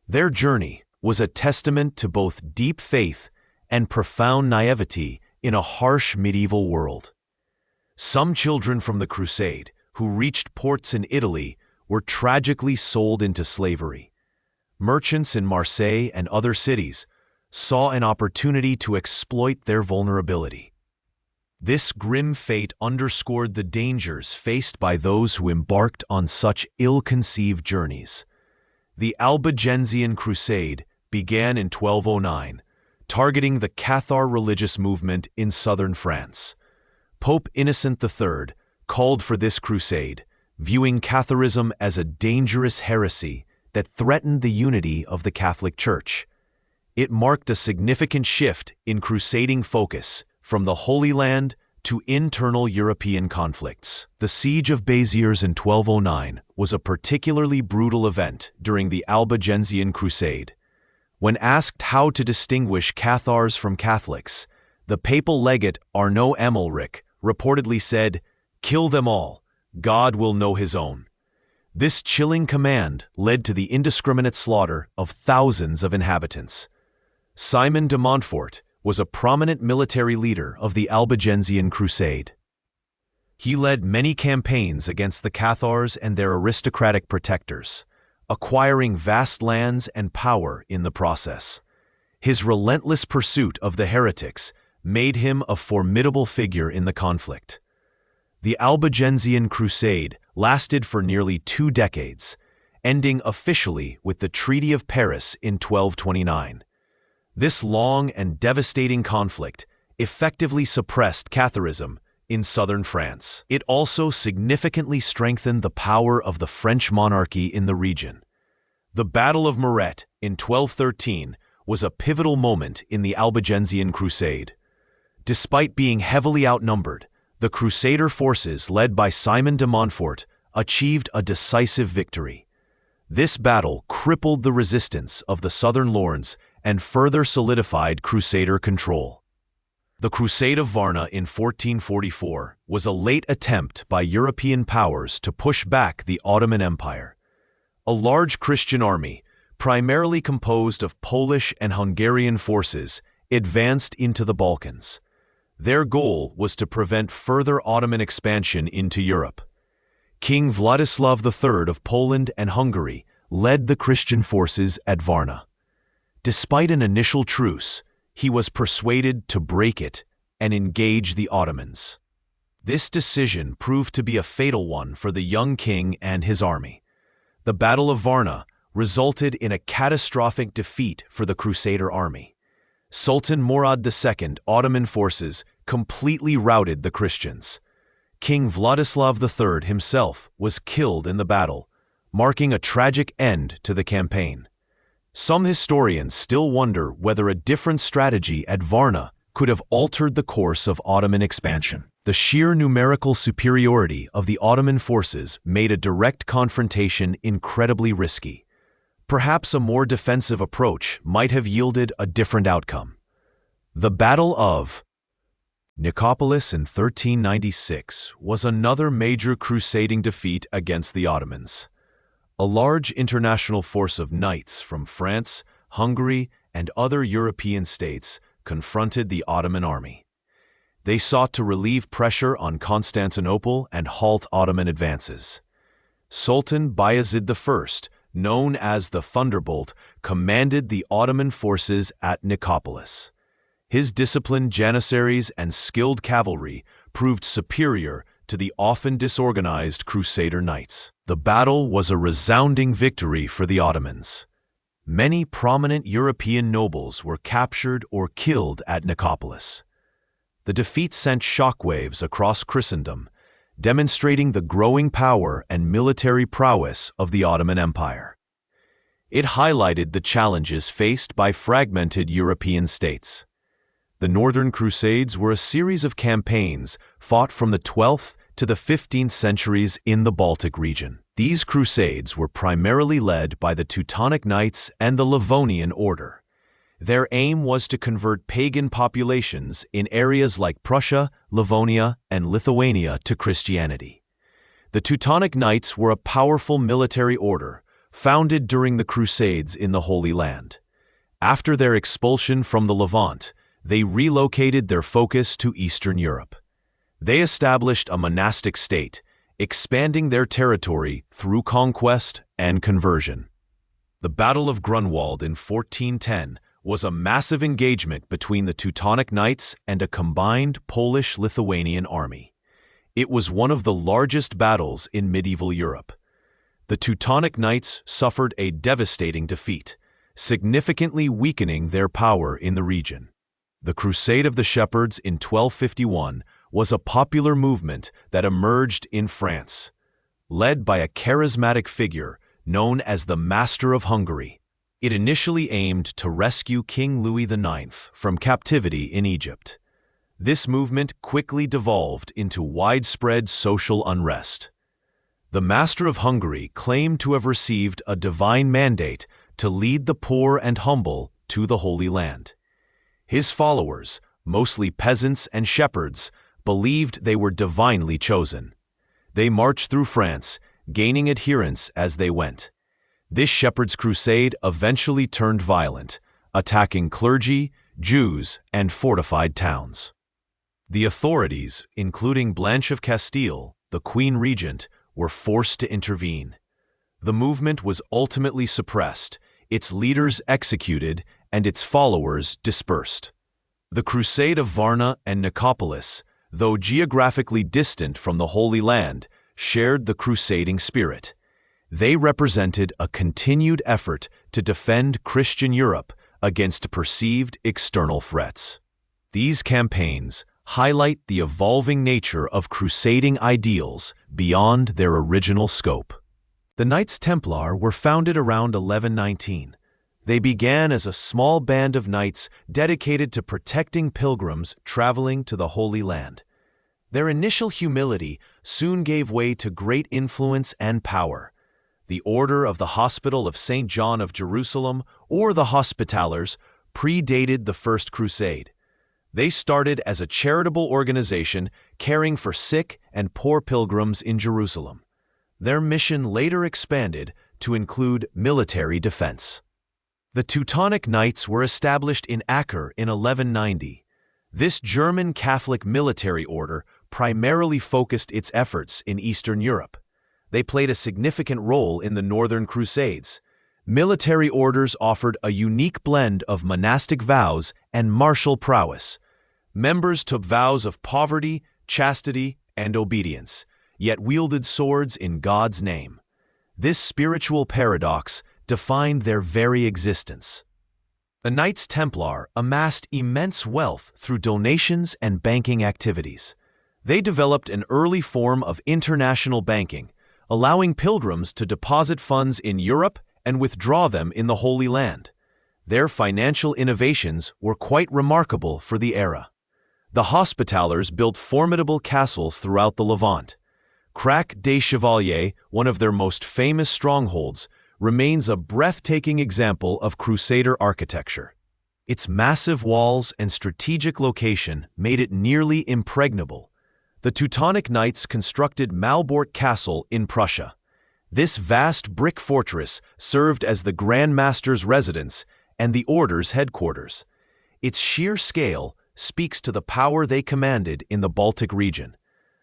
Their journey was a testament to both deep faith and profound naivety in a harsh medieval world. Some children from the Crusade who reached ports in Italy were tragically sold into slavery. Merchants in Marseille and other cities saw an opportunity to exploit their vulnerability. This grim fate underscored the dangers faced by those who embarked on such ill-conceived journeys. The Albigensian Crusade began in 1209, targeting the Cathar religious movement in southern France. Pope Innocent III called for this crusade, viewing Catharism as a dangerous heresy that threatened the unity of the Catholic Church. It marked a significant shift in crusading focus from the Holy Land to internal European conflicts. The Siege of Béziers in 1209 was a particularly brutal event during the Albigensian Crusade. When asked how to distinguish Cathars from Catholics, the papal legate Arnaud Amalric reportedly said, "Kill them all, God will know his own." This chilling command led to the indiscriminate slaughter of thousands of inhabitants. Simon de Montfort was a prominent military leader of the Albigensian Crusade. He led many campaigns against the Cathars and their aristocratic protectors, acquiring vast lands and power in the process. His relentless pursuit of the heretics made him a formidable figure in the conflict. The Albigensian Crusade lasted for nearly 2 decades, ending officially with the Treaty of Paris in 1229. This long and devastating conflict effectively suppressed Catharism in southern France. It also significantly strengthened the power of the French monarchy in the region. The Battle of Muret in 1213 was a pivotal moment in the Albigensian Crusade. Despite being heavily outnumbered, the Crusader forces led by Simon de Montfort achieved a decisive victory. This battle crippled the resistance of the southern lords and further solidified Crusader control. The Crusade of Varna in 1444 was a late attempt by European powers to push back the Ottoman Empire. A large Christian army, primarily composed of Polish and Hungarian forces, advanced into the Balkans. Their goal was to prevent further Ottoman expansion into Europe. King Vladislav III of Poland and Hungary led the Christian forces at Varna. Despite an initial truce, he was persuaded to break it and engage the Ottomans. This decision proved to be a fatal one for the young king and his army. The Battle of Varna resulted in a catastrophic defeat for the Crusader army. Sultan Murad II Ottoman forces completely routed the Christians. King Vladislav III himself was killed in the battle, marking a tragic end to the campaign. Some historians still wonder whether a different strategy at Varna could have altered the course of Ottoman expansion. The sheer numerical superiority of the Ottoman forces made a direct confrontation incredibly risky. Perhaps a more defensive approach might have yielded a different outcome. The Battle of Nicopolis in 1396 was another major crusading defeat against the Ottomans. A large international force of knights from France, Hungary, and other European states confronted the Ottoman army. They sought to relieve pressure on Constantinople and halt Ottoman advances. Sultan Bayezid I known as the Thunderbolt, commanded the Ottoman forces at Nicopolis. His disciplined janissaries and skilled cavalry proved superior to the often disorganized Crusader knights. The battle was a resounding victory for the Ottomans. Many prominent European nobles were captured or killed at Nicopolis. The defeat sent shockwaves across Christendom, demonstrating the growing power and military prowess of the Ottoman Empire. It highlighted the challenges faced by fragmented European states. The Northern Crusades were a series of campaigns fought from the 12th to the 15th centuries in the Baltic region. These crusades were primarily led by the Teutonic Knights and the Livonian Order. Their aim was to convert pagan populations in areas like Prussia, Livonia, and Lithuania to Christianity. The Teutonic Knights were a powerful military order founded during the Crusades in the Holy Land. After their expulsion from the Levant, they relocated their focus to Eastern Europe. They established a monastic state, expanding their territory through conquest and conversion. The Battle of Grunwald in 1410 was a massive engagement between the Teutonic Knights and a combined Polish-Lithuanian army. It was one of the largest battles in medieval Europe. The Teutonic Knights suffered a devastating defeat, significantly weakening their power in the region. The Crusade of the Shepherds in 1251 was a popular movement that emerged in France, led by a charismatic figure known as the Master of Hungary. It initially aimed to rescue King Louis IX from captivity in Egypt. This movement quickly devolved into widespread social unrest. The Master of Hungary claimed to have received a divine mandate to lead the poor and humble to the Holy Land. His followers, mostly peasants and shepherds, believed they were divinely chosen. They marched through France, gaining adherents as they went. This shepherd's crusade eventually turned violent, attacking clergy, Jews, and fortified towns. The authorities, including Blanche of Castile, the Queen Regent, were forced to intervene. The movement was ultimately suppressed, its leaders executed, and its followers dispersed. The Crusade of Varna and Nicopolis, though geographically distant from the Holy Land, shared the crusading spirit. They represented a continued effort to defend Christian Europe against perceived external threats. These campaigns highlight the evolving nature of crusading ideals beyond their original scope. The Knights Templar were founded around 1119. They began as a small band of knights dedicated to protecting pilgrims traveling to the Holy Land. Their initial humility soon gave way to great influence and power. The Order of the Hospital of St. John of Jerusalem, or the Hospitallers, predated the First Crusade. They started as a charitable organization caring for sick and poor pilgrims in Jerusalem. Their mission later expanded to include military defense. The Teutonic Knights were established in Acre in 1190. This German Catholic military order primarily focused its efforts in Eastern Europe. They played a significant role in the Northern Crusades. Military orders offered a unique blend of monastic vows and martial prowess. Members took vows of poverty, chastity, and obedience, yet wielded swords in God's name. This spiritual paradox defined their very existence. The Knights Templar amassed immense wealth through donations and banking activities. They developed an early form of international banking, allowing pilgrims to deposit funds in Europe and withdraw them in the Holy Land. Their financial innovations were quite remarkable for the era. The Hospitallers built formidable castles throughout the Levant. Crac des Chevaliers, one of their most famous strongholds, remains a breathtaking example of Crusader architecture. Its massive walls and strategic location made it nearly impregnable. The Teutonic Knights constructed Malbork Castle in Prussia. This vast brick fortress served as the Grand Master's residence and the Order's headquarters. Its sheer scale speaks to the power they commanded in the Baltic region.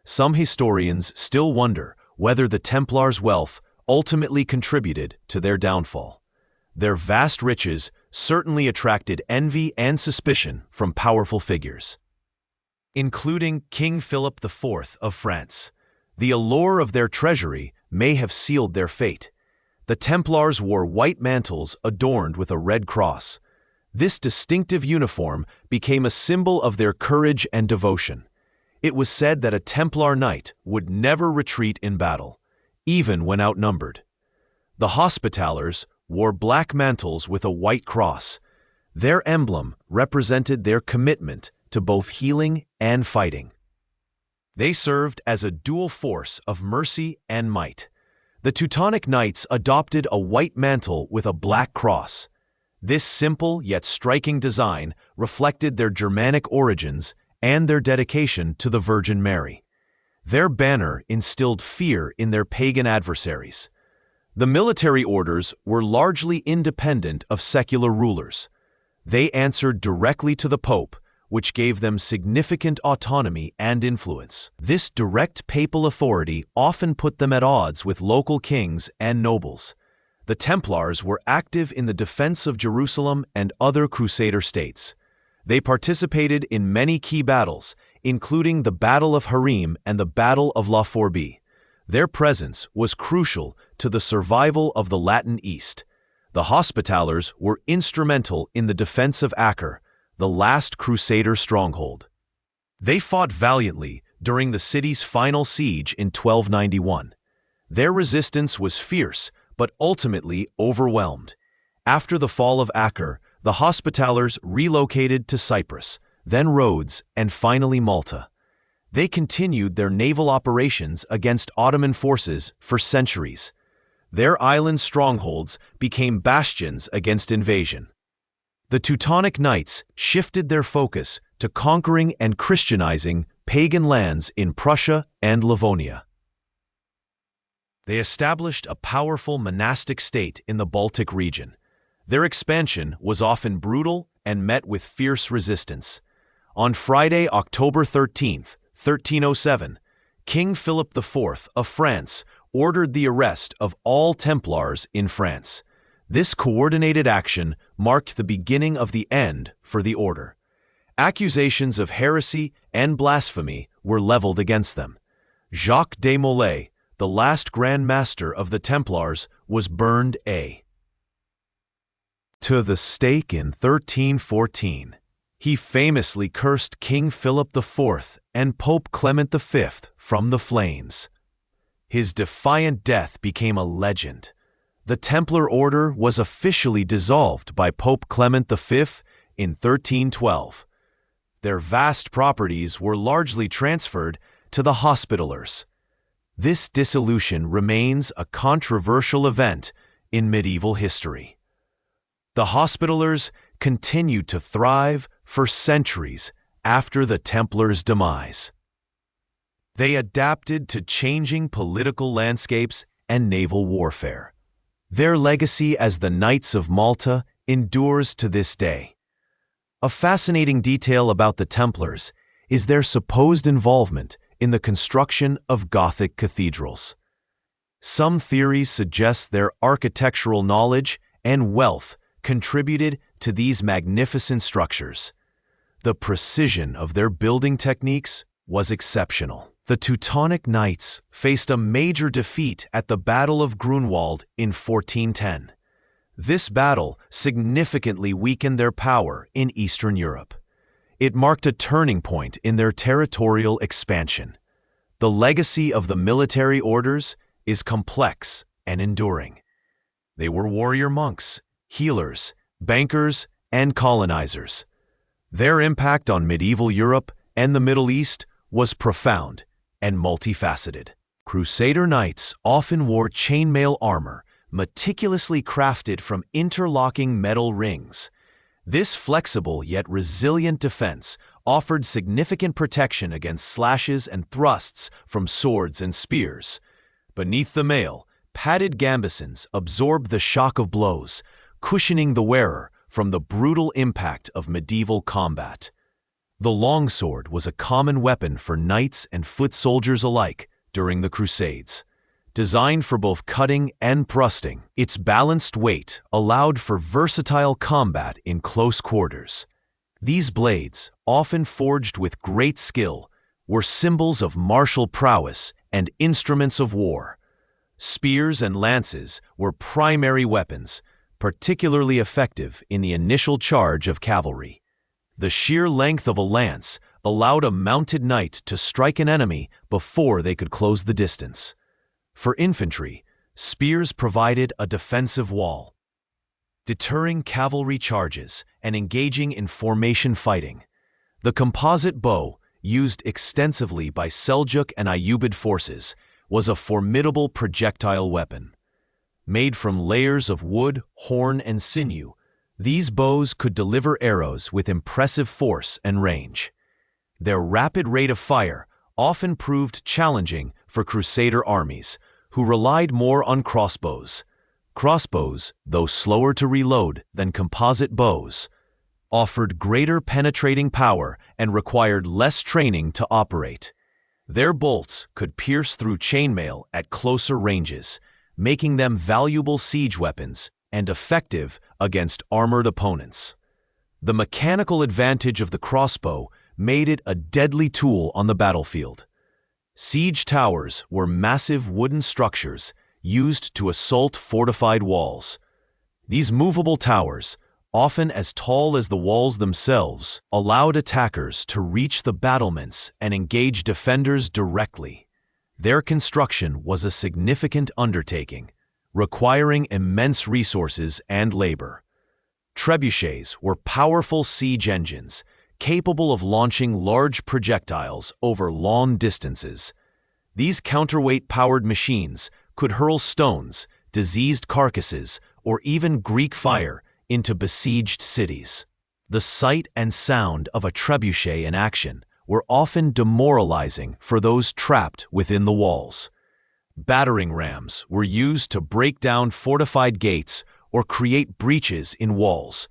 Some historians still wonder whether the Templars' wealth ultimately contributed to their downfall. Their vast riches certainly attracted envy and suspicion from powerful figures, including King Philip IV of France. The allure of their treasury may have sealed their fate. The Templars wore white mantles adorned with a red cross. This distinctive uniform became a symbol of their courage and devotion. It was said that a Templar knight would never retreat in battle, even when outnumbered. The Hospitallers wore black mantles with a white cross. Their emblem represented their commitment to both healing and fighting. They served as a dual force of mercy and might. The Teutonic Knights adopted a white mantle with a black cross. This simple yet striking design reflected their Germanic origins and their dedication to the Virgin Mary. Their banner instilled fear in their pagan adversaries. The military orders were largely independent of secular rulers. They answered directly to the Pope, which gave them significant autonomy and influence. This direct papal authority often put them at odds with local kings and nobles. The Templars were active in the defense of Jerusalem and other Crusader states. They participated in many key battles, including the Battle of Harim and the Battle of La Forbie. Their presence was crucial to the survival of the Latin East. The Hospitallers were instrumental in the defense of Acre, the last Crusader stronghold. They fought valiantly during the city's final siege in 1291. Their resistance was fierce, but ultimately overwhelmed. After the fall of Acre, the Hospitallers relocated to Cyprus, then Rhodes, and finally Malta. They continued their naval operations against Ottoman forces for centuries. Their island strongholds became bastions against invasion. The Teutonic Knights shifted their focus to conquering and Christianizing pagan lands in Prussia and Livonia. They established a powerful monastic state in the Baltic region. Their expansion was often brutal and met with fierce resistance. On Friday, October 13, 1307, King Philip IV of France ordered the arrest of all Templars in France. This coordinated action marked the beginning of the end for the order. Accusations of heresy and blasphemy were leveled against them. Jacques de Molay, the last Grand Master of the Templars, was burned to the stake in 1314. He famously cursed King Philip IV and Pope Clement V from the flames. His defiant death became a legend. The Templar Order was officially dissolved by Pope Clement V in 1312. Their vast properties were largely transferred to the Hospitallers. This dissolution remains a controversial event in medieval history. The Hospitallers continued to thrive for centuries after the Templars' demise. They adapted to changing political landscapes and naval warfare. Their legacy as the Knights of Malta endures to this day. A fascinating detail about the Templars is their supposed involvement in the construction of Gothic cathedrals. Some theories suggest their architectural knowledge and wealth contributed to these magnificent structures. The precision of their building techniques was exceptional. The Teutonic Knights faced a major defeat at the Battle of Grunwald in 1410. This battle significantly weakened their power in Eastern Europe. It marked a turning point in their territorial expansion. The legacy of the military orders is complex and enduring. They were warrior monks, healers, bankers, and colonizers. Their impact on medieval Europe and the Middle East was profound and multifaceted. Crusader knights often wore chainmail armor, meticulously crafted from interlocking metal rings. This flexible yet resilient defense offered significant protection against slashes and thrusts from swords and spears. Beneath the mail, padded gambesons absorbed the shock of blows, cushioning the wearer from the brutal impact of medieval combat. The longsword was a common weapon for knights and foot soldiers alike during the Crusades. designed for both cutting and thrusting. Its balanced weight allowed for versatile combat in close quarters. These blades, often forged with great skill, were symbols of martial prowess and instruments of war. Spears and lances were primary weapons, particularly effective in the initial charge of cavalry. The sheer length of a lance allowed a mounted knight to strike an enemy before they could close the distance. For infantry, spears provided a defensive wall, deterring cavalry charges and engaging in formation fighting. The composite bow, used extensively by Seljuk and Ayyubid forces, was a formidable projectile weapon. Made from layers of wood, horn, and sinew, these bows could deliver arrows with impressive force and range. Their rapid rate of fire often proved challenging for Crusader armies, who relied more on crossbows. Crossbows, though slower to reload than composite bows, offered greater penetrating power and required less training to operate. Their bolts could pierce through chainmail at closer ranges, making them valuable siege weapons and effective against armored opponents. The mechanical advantage of the crossbow made it a deadly tool on the battlefield. Siege towers were massive wooden structures used to assault fortified walls. These movable towers, often as tall as the walls themselves, allowed attackers to reach the battlements and engage defenders directly. Their construction was a significant undertaking, requiring immense resources and labor. Trebuchets were powerful siege engines, capable of launching large projectiles over long distances. These counterweight-powered machines could hurl stones, diseased carcasses, or even Greek fire into besieged cities. The sight and sound of a trebuchet in action were often demoralizing for those trapped within the walls. Battering rams were used to break down fortified gates or create breaches in walls.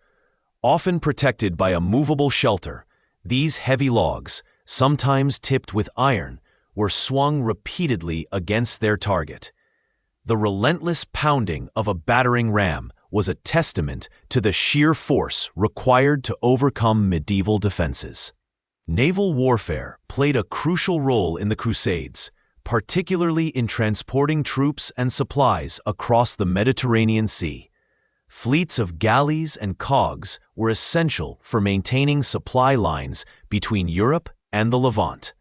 Often protected by a movable shelter, these heavy logs, sometimes tipped with iron, were swung repeatedly against their target. The relentless pounding of a battering ram was a testament to the sheer force required to overcome medieval defenses. Naval warfare played a crucial role in the Crusades, particularly in transporting troops and supplies across the Mediterranean Sea. Fleets of galleys and cogs were essential for maintaining supply lines between Europe and the Levant.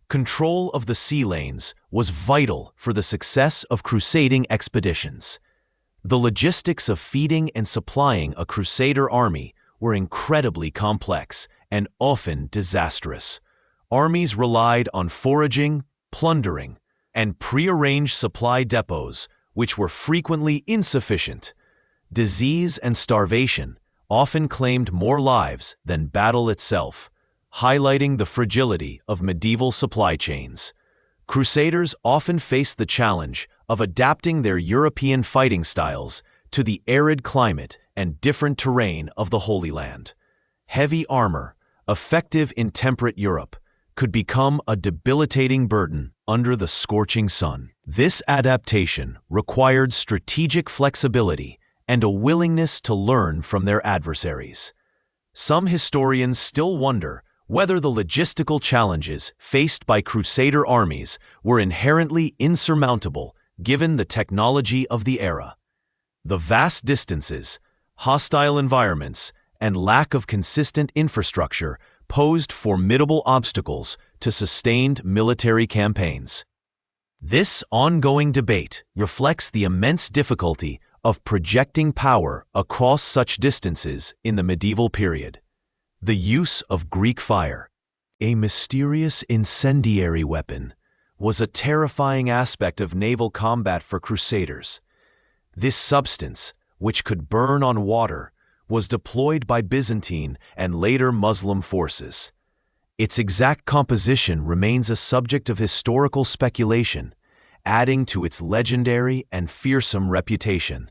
Control of the sea lanes was vital for the success of crusading expeditions. The logistics of feeding and supplying a Crusader army were incredibly complex and often disastrous. Armies relied on foraging, plundering, and prearranged supply depots, which were frequently insufficient. Disease and starvation often claimed more lives than battle itself, highlighting the fragility of medieval supply chains. Crusaders often faced the challenge of adapting their European fighting styles to the arid climate and different terrain of the Holy Land. Heavy armor, effective in temperate Europe, could become a debilitating burden under the scorching sun. This adaptation required strategic flexibility and a willingness to learn from their adversaries. Some historians still wonder whether the logistical challenges faced by Crusader armies were inherently insurmountable given the technology of the era. The vast distances, hostile environments, and lack of consistent infrastructure posed formidable obstacles to sustained military campaigns. This ongoing debate reflects the immense difficulty of projecting power across such distances in the medieval period. The use of Greek fire, a mysterious incendiary weapon, was a terrifying aspect of naval combat for Crusaders. This substance, which could burn on water, was deployed by Byzantine and later Muslim forces. Its exact composition remains a subject of historical speculation, adding to its legendary and fearsome reputation.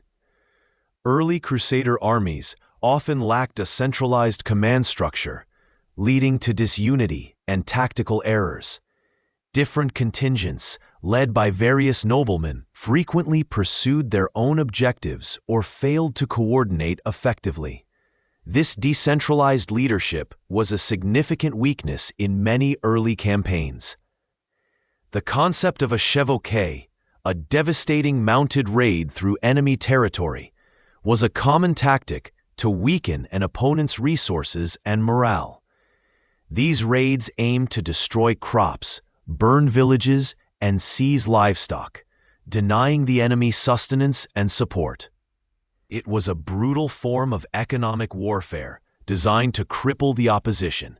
Early Crusader armies often lacked a centralized command structure, leading to disunity and tactical errors. Different contingents, led by various noblemen, frequently pursued their own objectives or failed to coordinate effectively. This decentralized leadership was a significant weakness in many early campaigns. The concept of a chevauqué, a devastating mounted raid through enemy territory, was a common tactic to weaken an opponent's resources and morale. These raids aimed to destroy crops, burn villages, and seize livestock, denying the enemy sustenance and support. It was a brutal form of economic warfare designed to cripple the opposition.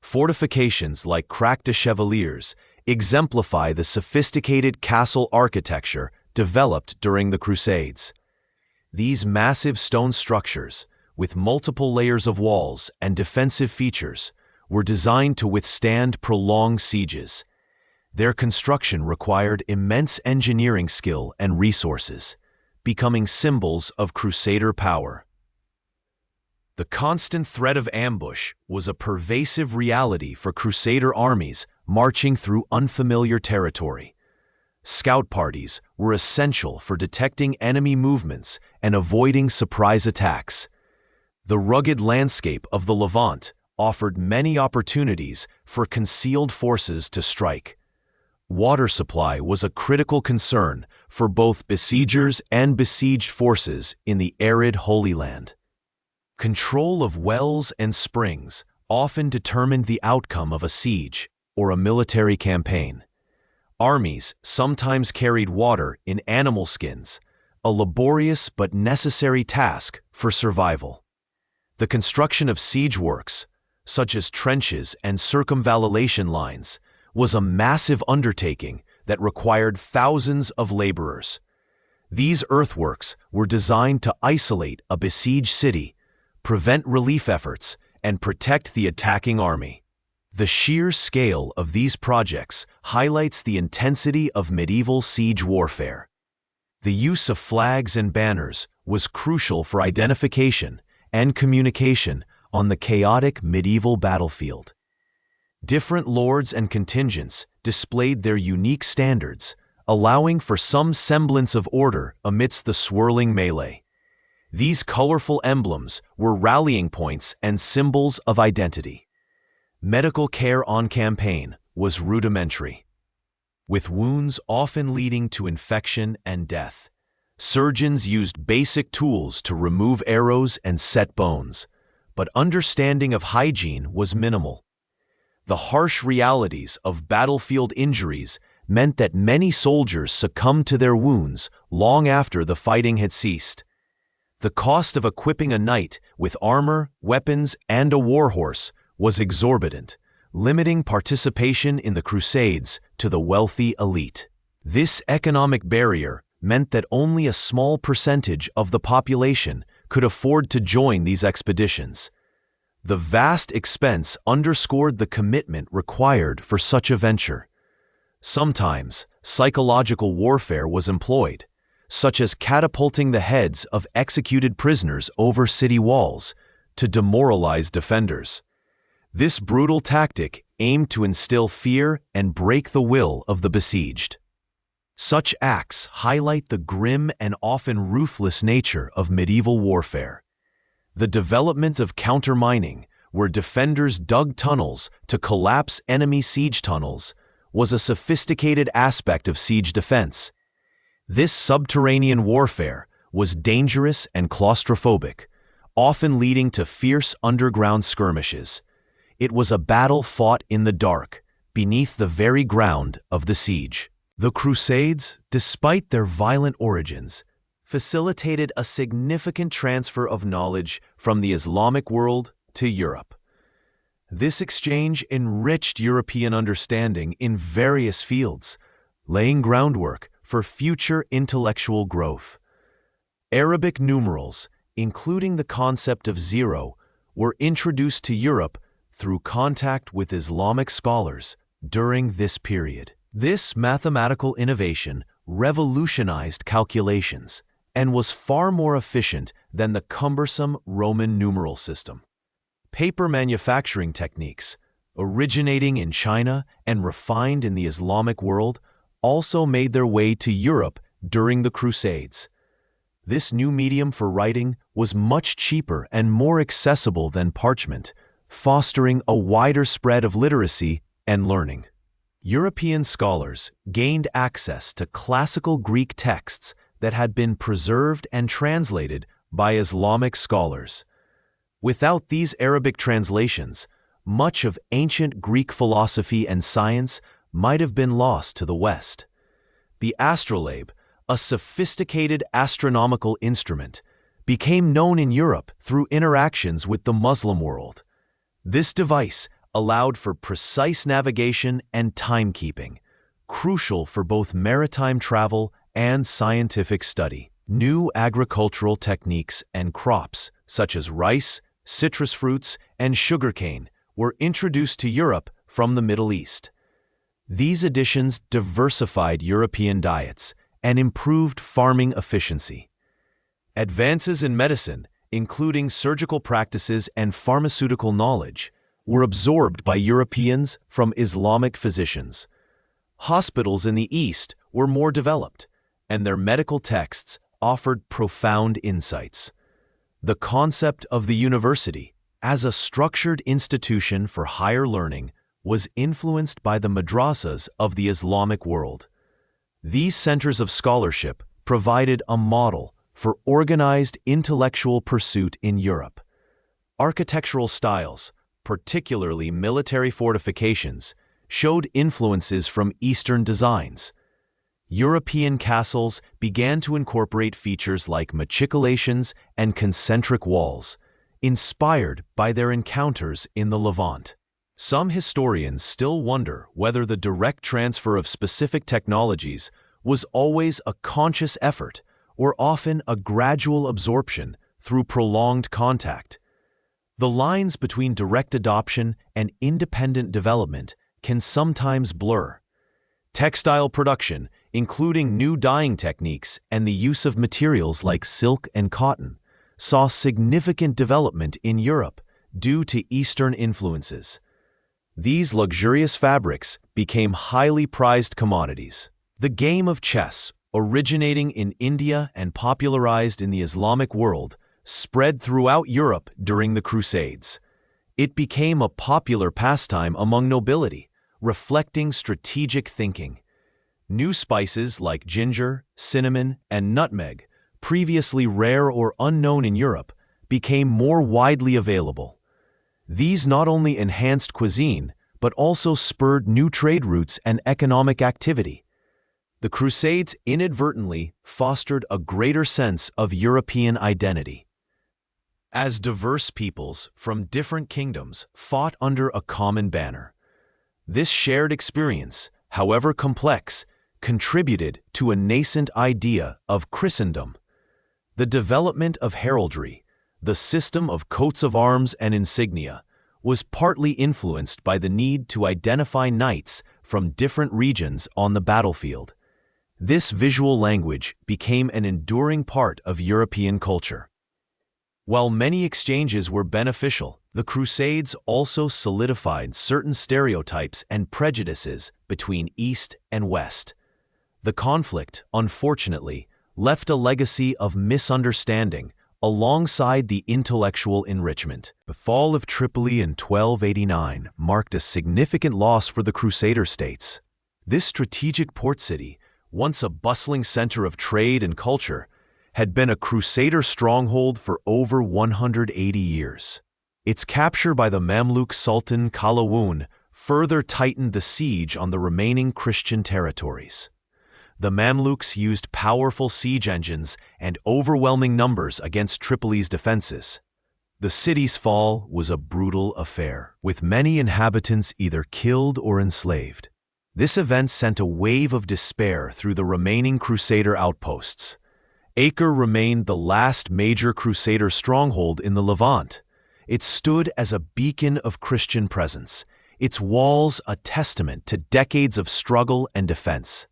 Fortifications like Crac de Chevaliers exemplify the sophisticated castle architecture developed during the Crusades. These massive stone structures, with multiple layers of walls and defensive features, were designed to withstand prolonged sieges. Their construction required immense engineering skill and resources, becoming symbols of Crusader power. The constant threat of ambush was a pervasive reality for Crusader armies marching through unfamiliar territory. Scout parties were essential for detecting enemy movements and avoiding surprise attacks. The rugged landscape of the Levant offered many opportunities for concealed forces to strike. Water supply was a critical concern for both besiegers and besieged forces in the arid Holy Land. Control of wells and springs often determined the outcome of a siege or a military campaign. Armies sometimes carried water in animal skins, a laborious but necessary task for survival. The construction of siege works, such as trenches and circumvallation lines, was a massive undertaking that required thousands of laborers. These earthworks were designed to isolate a besieged city, prevent relief efforts, and protect the attacking army. The sheer scale of these projects highlights the intensity of medieval siege warfare. The use of flags and banners was crucial for identification and communication on the chaotic medieval battlefield. Different lords and contingents displayed their unique standards, allowing for some semblance of order amidst the swirling melee. These colorful emblems were rallying points and symbols of identity. Medical care on campaign was rudimentary, with wounds often leading to infection and death. Surgeons used basic tools to remove arrows and set bones, but understanding of hygiene was minimal. The harsh realities of battlefield injuries meant that many soldiers succumbed to their wounds long after the fighting had ceased. The cost of equipping a knight with armor, weapons, and a warhorse was exorbitant, limiting participation in the Crusades to the wealthy elite. This economic barrier meant that only a small percentage of the population could afford to join these expeditions. The vast expense underscored the commitment required for such a venture. Sometimes, psychological warfare was employed, such as catapulting the heads of executed prisoners over city walls to demoralize defenders. This brutal tactic aimed to instill fear and break the will of the besieged. Such acts highlight the grim and often ruthless nature of medieval warfare. The development of countermining, where defenders dug tunnels to collapse enemy siege tunnels, was a sophisticated aspect of siege defense. This subterranean warfare was dangerous and claustrophobic, often leading to fierce underground skirmishes. It was a battle fought in the dark, beneath the very ground of the siege. The Crusades, despite their violent origins, facilitated a significant transfer of knowledge from the Islamic world to Europe. This exchange enriched European understanding in various fields, laying groundwork for future intellectual growth. Arabic numerals, including the concept of zero, were introduced to Europe through contact with Islamic scholars during this period. This mathematical innovation revolutionized calculations and was far more efficient than the cumbersome Roman numeral system. Paper manufacturing techniques, originating in China and refined in the Islamic world, also made their way to Europe during the Crusades. This new medium for writing was much cheaper and more accessible than parchment, fostering a wider spread of literacy and learning. European scholars gained access to classical Greek texts that had been preserved and translated by Islamic scholars. Without these Arabic translations, much of ancient Greek philosophy and science might have been lost to the West. The astrolabe, a sophisticated astronomical instrument, became known in Europe through interactions with the Muslim world. This device allowed for precise navigation and timekeeping, crucial for both maritime travel and scientific study. New agricultural techniques and crops, such as rice, citrus fruits, and sugarcane, were introduced to Europe from the Middle East. These additions diversified European diets and improved farming efficiency. Advances in medicine, including surgical practices and pharmaceutical knowledge, were absorbed by Europeans from Islamic physicians. Hospitals in the East were more developed, and their medical texts offered profound insights. The concept of the university, as a structured institution for higher learning, was influenced by the madrasas of the Islamic world. These centers of scholarship provided a model for organized intellectual pursuit in Europe. Architectural styles, particularly military fortifications, showed influences from Eastern designs. European castles began to incorporate features like machicolations and concentric walls, inspired by their encounters in the Levant. Some historians still wonder whether the direct transfer of specific technologies was always a conscious effort or often a gradual absorption through prolonged contact. The lines between direct adoption and independent development can sometimes blur. Textile production, including new dyeing techniques and the use of materials like silk and cotton, saw significant development in Europe due to Eastern influences. These luxurious fabrics became highly prized commodities. The game of chess, originating in India and popularized in the Islamic world, spread throughout Europe during the Crusades. It became a popular pastime among nobility, reflecting strategic thinking. New spices like ginger, cinnamon, and nutmeg, previously rare or unknown in Europe, became more widely available. These not only enhanced cuisine, but also spurred new trade routes and economic activity. The Crusades inadvertently fostered a greater sense of European identity. As diverse peoples from different kingdoms fought under a common banner, this shared experience, however complex, contributed to a nascent idea of Christendom. The development of heraldry, the system of coats of arms and insignia, was partly influenced by the need to identify knights from different regions on the battlefield. This visual language became an enduring part of European culture. While many exchanges were beneficial, the Crusades also solidified certain stereotypes and prejudices between East and West. The conflict, unfortunately, left a legacy of misunderstanding alongside the intellectual enrichment. The fall of Tripoli in 1289 marked a significant loss for the Crusader states. This strategic port city, once a bustling center of trade and culture, had been a Crusader stronghold for over 180 years. Its capture by the Mamluk Sultan Qalawun further tightened the siege on the remaining Christian territories. The Mamluks used powerful siege engines and overwhelming numbers against Tripoli's defenses. The city's fall was a brutal affair, with many inhabitants either killed or enslaved. This event sent a wave of despair through the remaining Crusader outposts. Acre remained the last major Crusader stronghold in the Levant. It stood as a beacon of Christian presence, its walls a testament to decades of struggle and defense.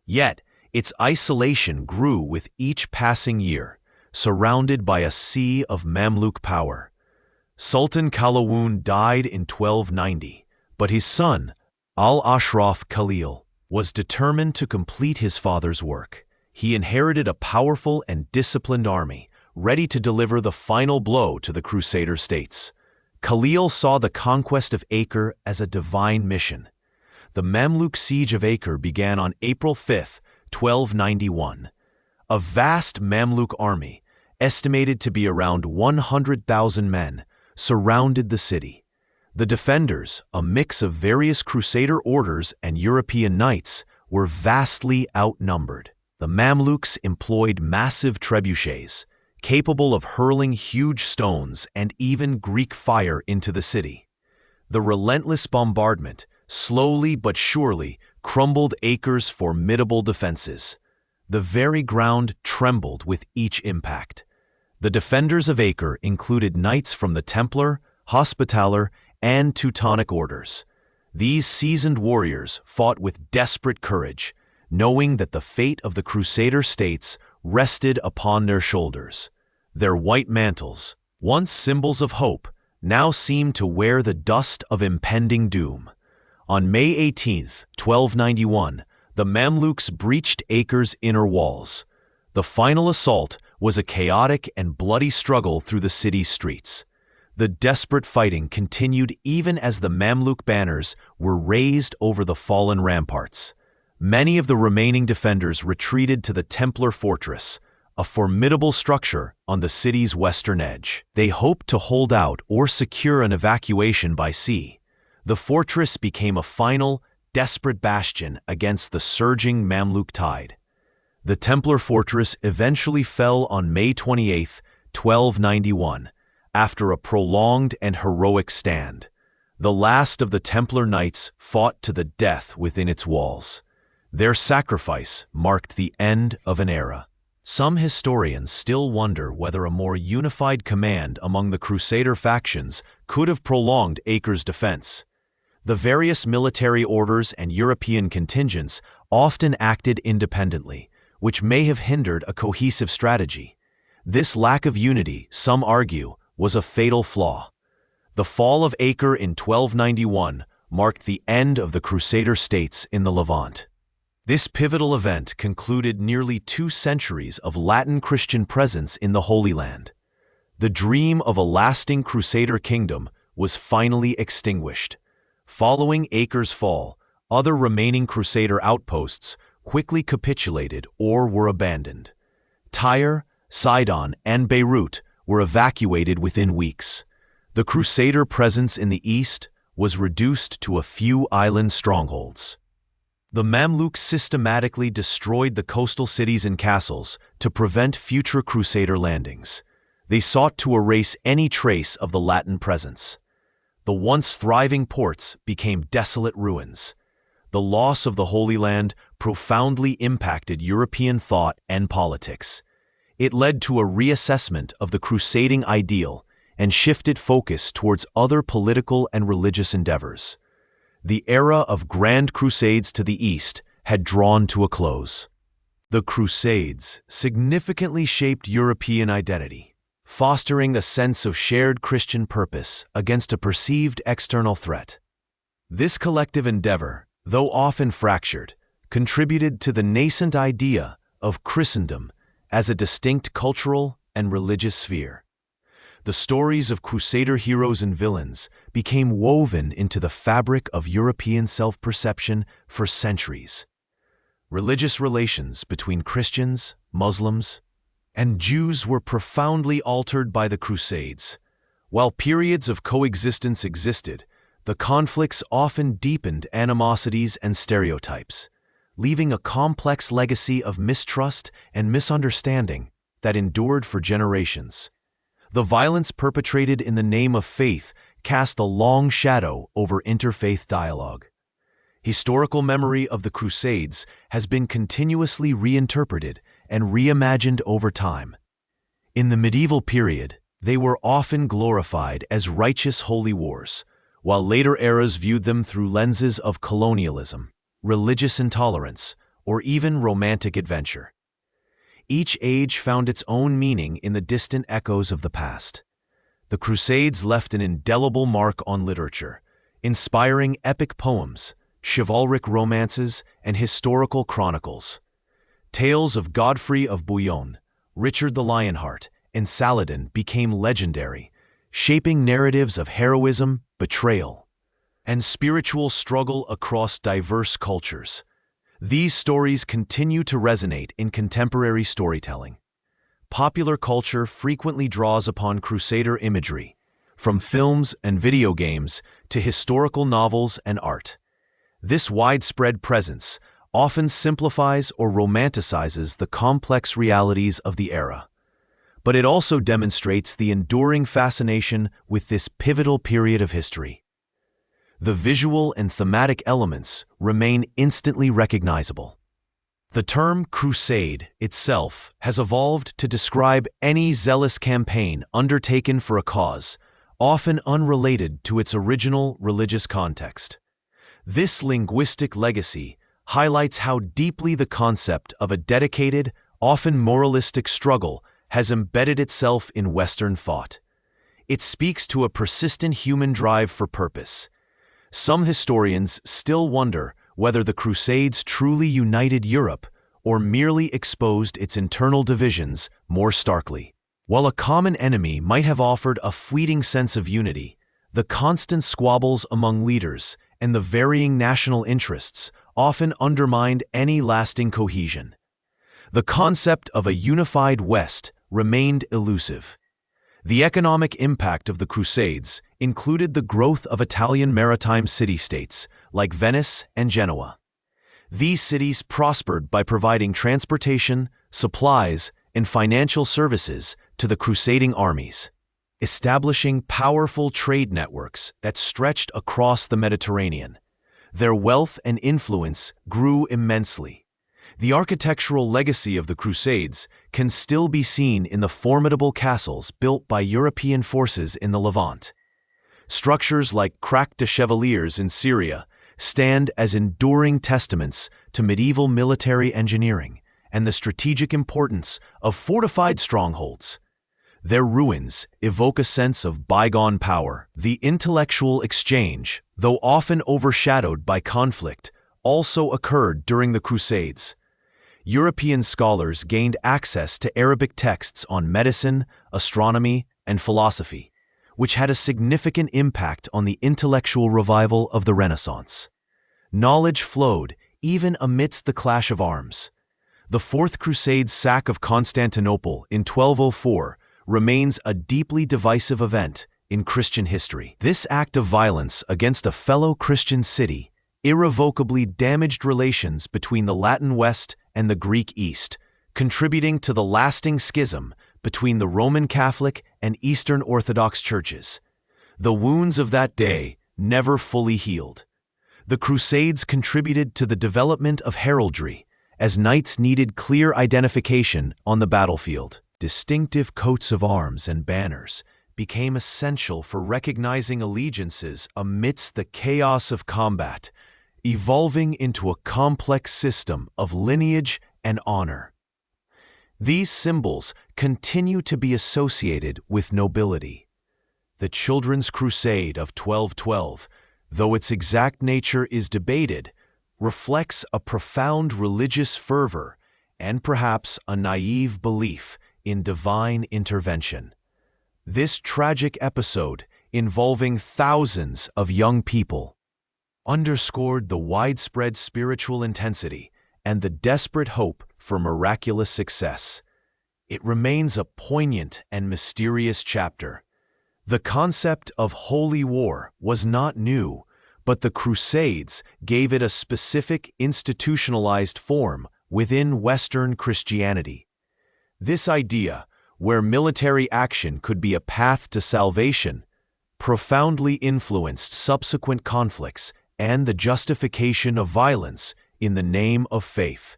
Yet, its isolation grew with each passing year, surrounded by a sea of Mamluk power. Sultan Qalawun died in 1290, but his son, Al-Ashraf Khalil, was determined to complete his father's work. He inherited a powerful and disciplined army, ready to deliver the final blow to the Crusader states. Khalil saw the conquest of Acre as a divine mission. The Mamluk siege of Acre began on April 5, 1291. A vast Mamluk army, estimated to be around 100,000 men, surrounded the city. The defenders, a mix of various Crusader orders and European knights, were vastly outnumbered. The Mamluks employed massive trebuchets, capable of hurling huge stones and even Greek fire into the city. The relentless bombardment, slowly but surely, crumbled Acre's formidable defenses. The very ground trembled with each impact. The defenders of Acre included knights from the Templar, Hospitaller, and Teutonic orders. These seasoned warriors fought with desperate courage, knowing that the fate of the Crusader states rested upon their shoulders. Their white mantles, once symbols of hope, now seemed to wear the dust of impending doom. On May 18, 1291, the Mamluks breached Acre's inner walls. The final assault was a chaotic and bloody struggle through the city's streets. The desperate fighting continued even as the Mamluk banners were raised over the fallen ramparts. Many of the remaining defenders retreated to the Templar fortress, a formidable structure on the city's western edge. They hoped to hold out or secure an evacuation by sea. The fortress became a final, desperate bastion against the surging Mamluk tide. The Templar fortress eventually fell on May 28, 1291, after a prolonged and heroic stand. The last of the Templar knights fought to the death within its walls. Their sacrifice marked the end of an era. Some historians still wonder whether a more unified command among the Crusader factions could have prolonged Acre's defense. The various military orders and European contingents often acted independently, which may have hindered a cohesive strategy. This lack of unity, some argue, was a fatal flaw. The fall of Acre in 1291 marked the end of the Crusader states in the Levant. This pivotal event concluded nearly 2 centuries of Latin Christian presence in the Holy Land. The dream of a lasting Crusader kingdom was finally extinguished. Following Acre's fall, other remaining Crusader outposts quickly capitulated or were abandoned. Tyre, Sidon, and Beirut were evacuated within weeks. The Crusader presence in the east was reduced to a few island strongholds. The Mamluks systematically destroyed the coastal cities and castles to prevent future Crusader landings. They sought to erase any trace of the Latin presence. The once thriving ports became desolate ruins. The loss of the Holy Land profoundly impacted European thought and politics. It led to a reassessment of the crusading ideal and shifted focus towards other political and religious endeavors. The era of grand crusades to the east had drawn to a close. The Crusades significantly shaped European identity, fostering the sense of shared Christian purpose against a perceived external threat. This collective endeavor, though often fractured, contributed to the nascent idea of Christendom as a distinct cultural and religious sphere. The stories of Crusader heroes and villains became woven into the fabric of European self-perception for centuries. Religious relations between Christians, Muslims, and Jews were profoundly altered by the Crusades. While periods of coexistence existed, the conflicts often deepened animosities and stereotypes, leaving a complex legacy of mistrust and misunderstanding that endured for generations. The violence perpetrated in the name of faith cast a long shadow over interfaith dialogue. Historical memory of the Crusades has been continuously reinterpreted and reimagined over time. In the medieval period, they were often glorified as righteous holy wars, while later eras viewed them through lenses of colonialism, religious intolerance, or even romantic adventure. Each age found its own meaning in the distant echoes of the past. The Crusades left an indelible mark on literature, inspiring epic poems, chivalric romances, and historical chronicles. Tales of Godfrey of Bouillon, Richard the Lionheart, and Saladin became legendary, shaping narratives of heroism, betrayal, and spiritual struggle across diverse cultures. These stories continue to resonate in contemporary storytelling. Popular culture frequently draws upon Crusader imagery, from films and video games to historical novels and art. This widespread presence often simplifies or romanticizes the complex realities of the era. But it also demonstrates the enduring fascination with this pivotal period of history. The visual and thematic elements remain instantly recognizable. The term crusade itself has evolved to describe any zealous campaign undertaken for a cause, often unrelated to its original religious context. This linguistic legacy highlights how deeply the concept of a dedicated, often moralistic struggle has embedded itself in Western thought. It speaks to a persistent human drive for purpose. Some historians still wonder whether the Crusades truly united Europe or merely exposed its internal divisions more starkly. While a common enemy might have offered a fleeting sense of unity, the constant squabbles among leaders and the varying national interests often undermined any lasting cohesion. The concept of a unified West remained elusive. The economic impact of the Crusades included the growth of Italian maritime city-states like Venice and Genoa. These cities prospered by providing transportation, supplies, and financial services to the crusading armies, establishing powerful trade networks that stretched across the Mediterranean. Their wealth and influence grew immensely. The architectural legacy of the Crusades can still be seen in the formidable castles built by European forces in the Levant. Structures like Crac de Chevaliers in Syria stand as enduring testaments to medieval military engineering and the strategic importance of fortified strongholds. Their ruins evoke a sense of bygone power. The intellectual exchange, though often overshadowed by conflict, also occurred during the Crusades. European scholars gained access to Arabic texts on medicine, astronomy, and philosophy, which had a significant impact on the intellectual revival of the Renaissance. Knowledge flowed even amidst the clash of arms. The Fourth Crusade's sack of Constantinople in 1204 remains a deeply divisive event in Christian history. This act of violence against a fellow Christian city irrevocably damaged relations between the Latin West and the Greek East, contributing to the lasting schism between the Roman Catholic and Eastern Orthodox churches. The wounds of that day never fully healed. The Crusades contributed to the development of heraldry, as knights needed clear identification on the battlefield. Distinctive coats of arms and banners became essential for recognizing allegiances amidst the chaos of combat, evolving into a complex system of lineage and honor. These symbols continue to be associated with nobility. The Children's Crusade of 1212, though its exact nature is debated, reflects a profound religious fervor and perhaps a naive belief in divine intervention. This tragic episode, involving thousands of young people, underscored the widespread spiritual intensity and the desperate hope for miraculous success. It remains a poignant and mysterious chapter. The concept of holy war was not new, but the Crusades gave it a specific institutionalized form within Western Christianity. This idea, where military action could be a path to salvation, profoundly influenced subsequent conflicts and the justification of violence in the name of faith.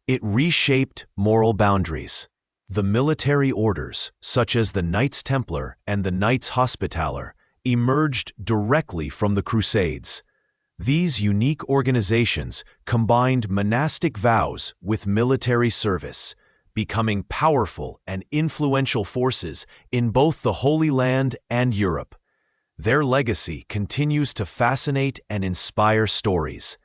It reshaped moral boundaries. The military orders, such as the Knights Templar and the Knights Hospitaller, emerged directly from the Crusades. These unique organizations combined monastic vows with military service, becoming powerful and influential forces in both the Holy Land and Europe. Their legacy continues to fascinate and inspire stories.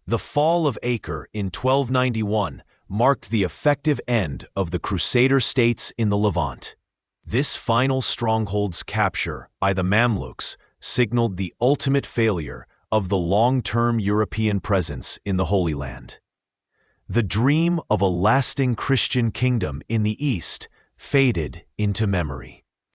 The fall of Acre in 1291 marked the effective end of the Crusader states in the Levant. This final stronghold's capture by the Mamluks signaled the ultimate failure of the long-term European presence in the Holy Land. The dream of a lasting Christian kingdom in the East faded into memory.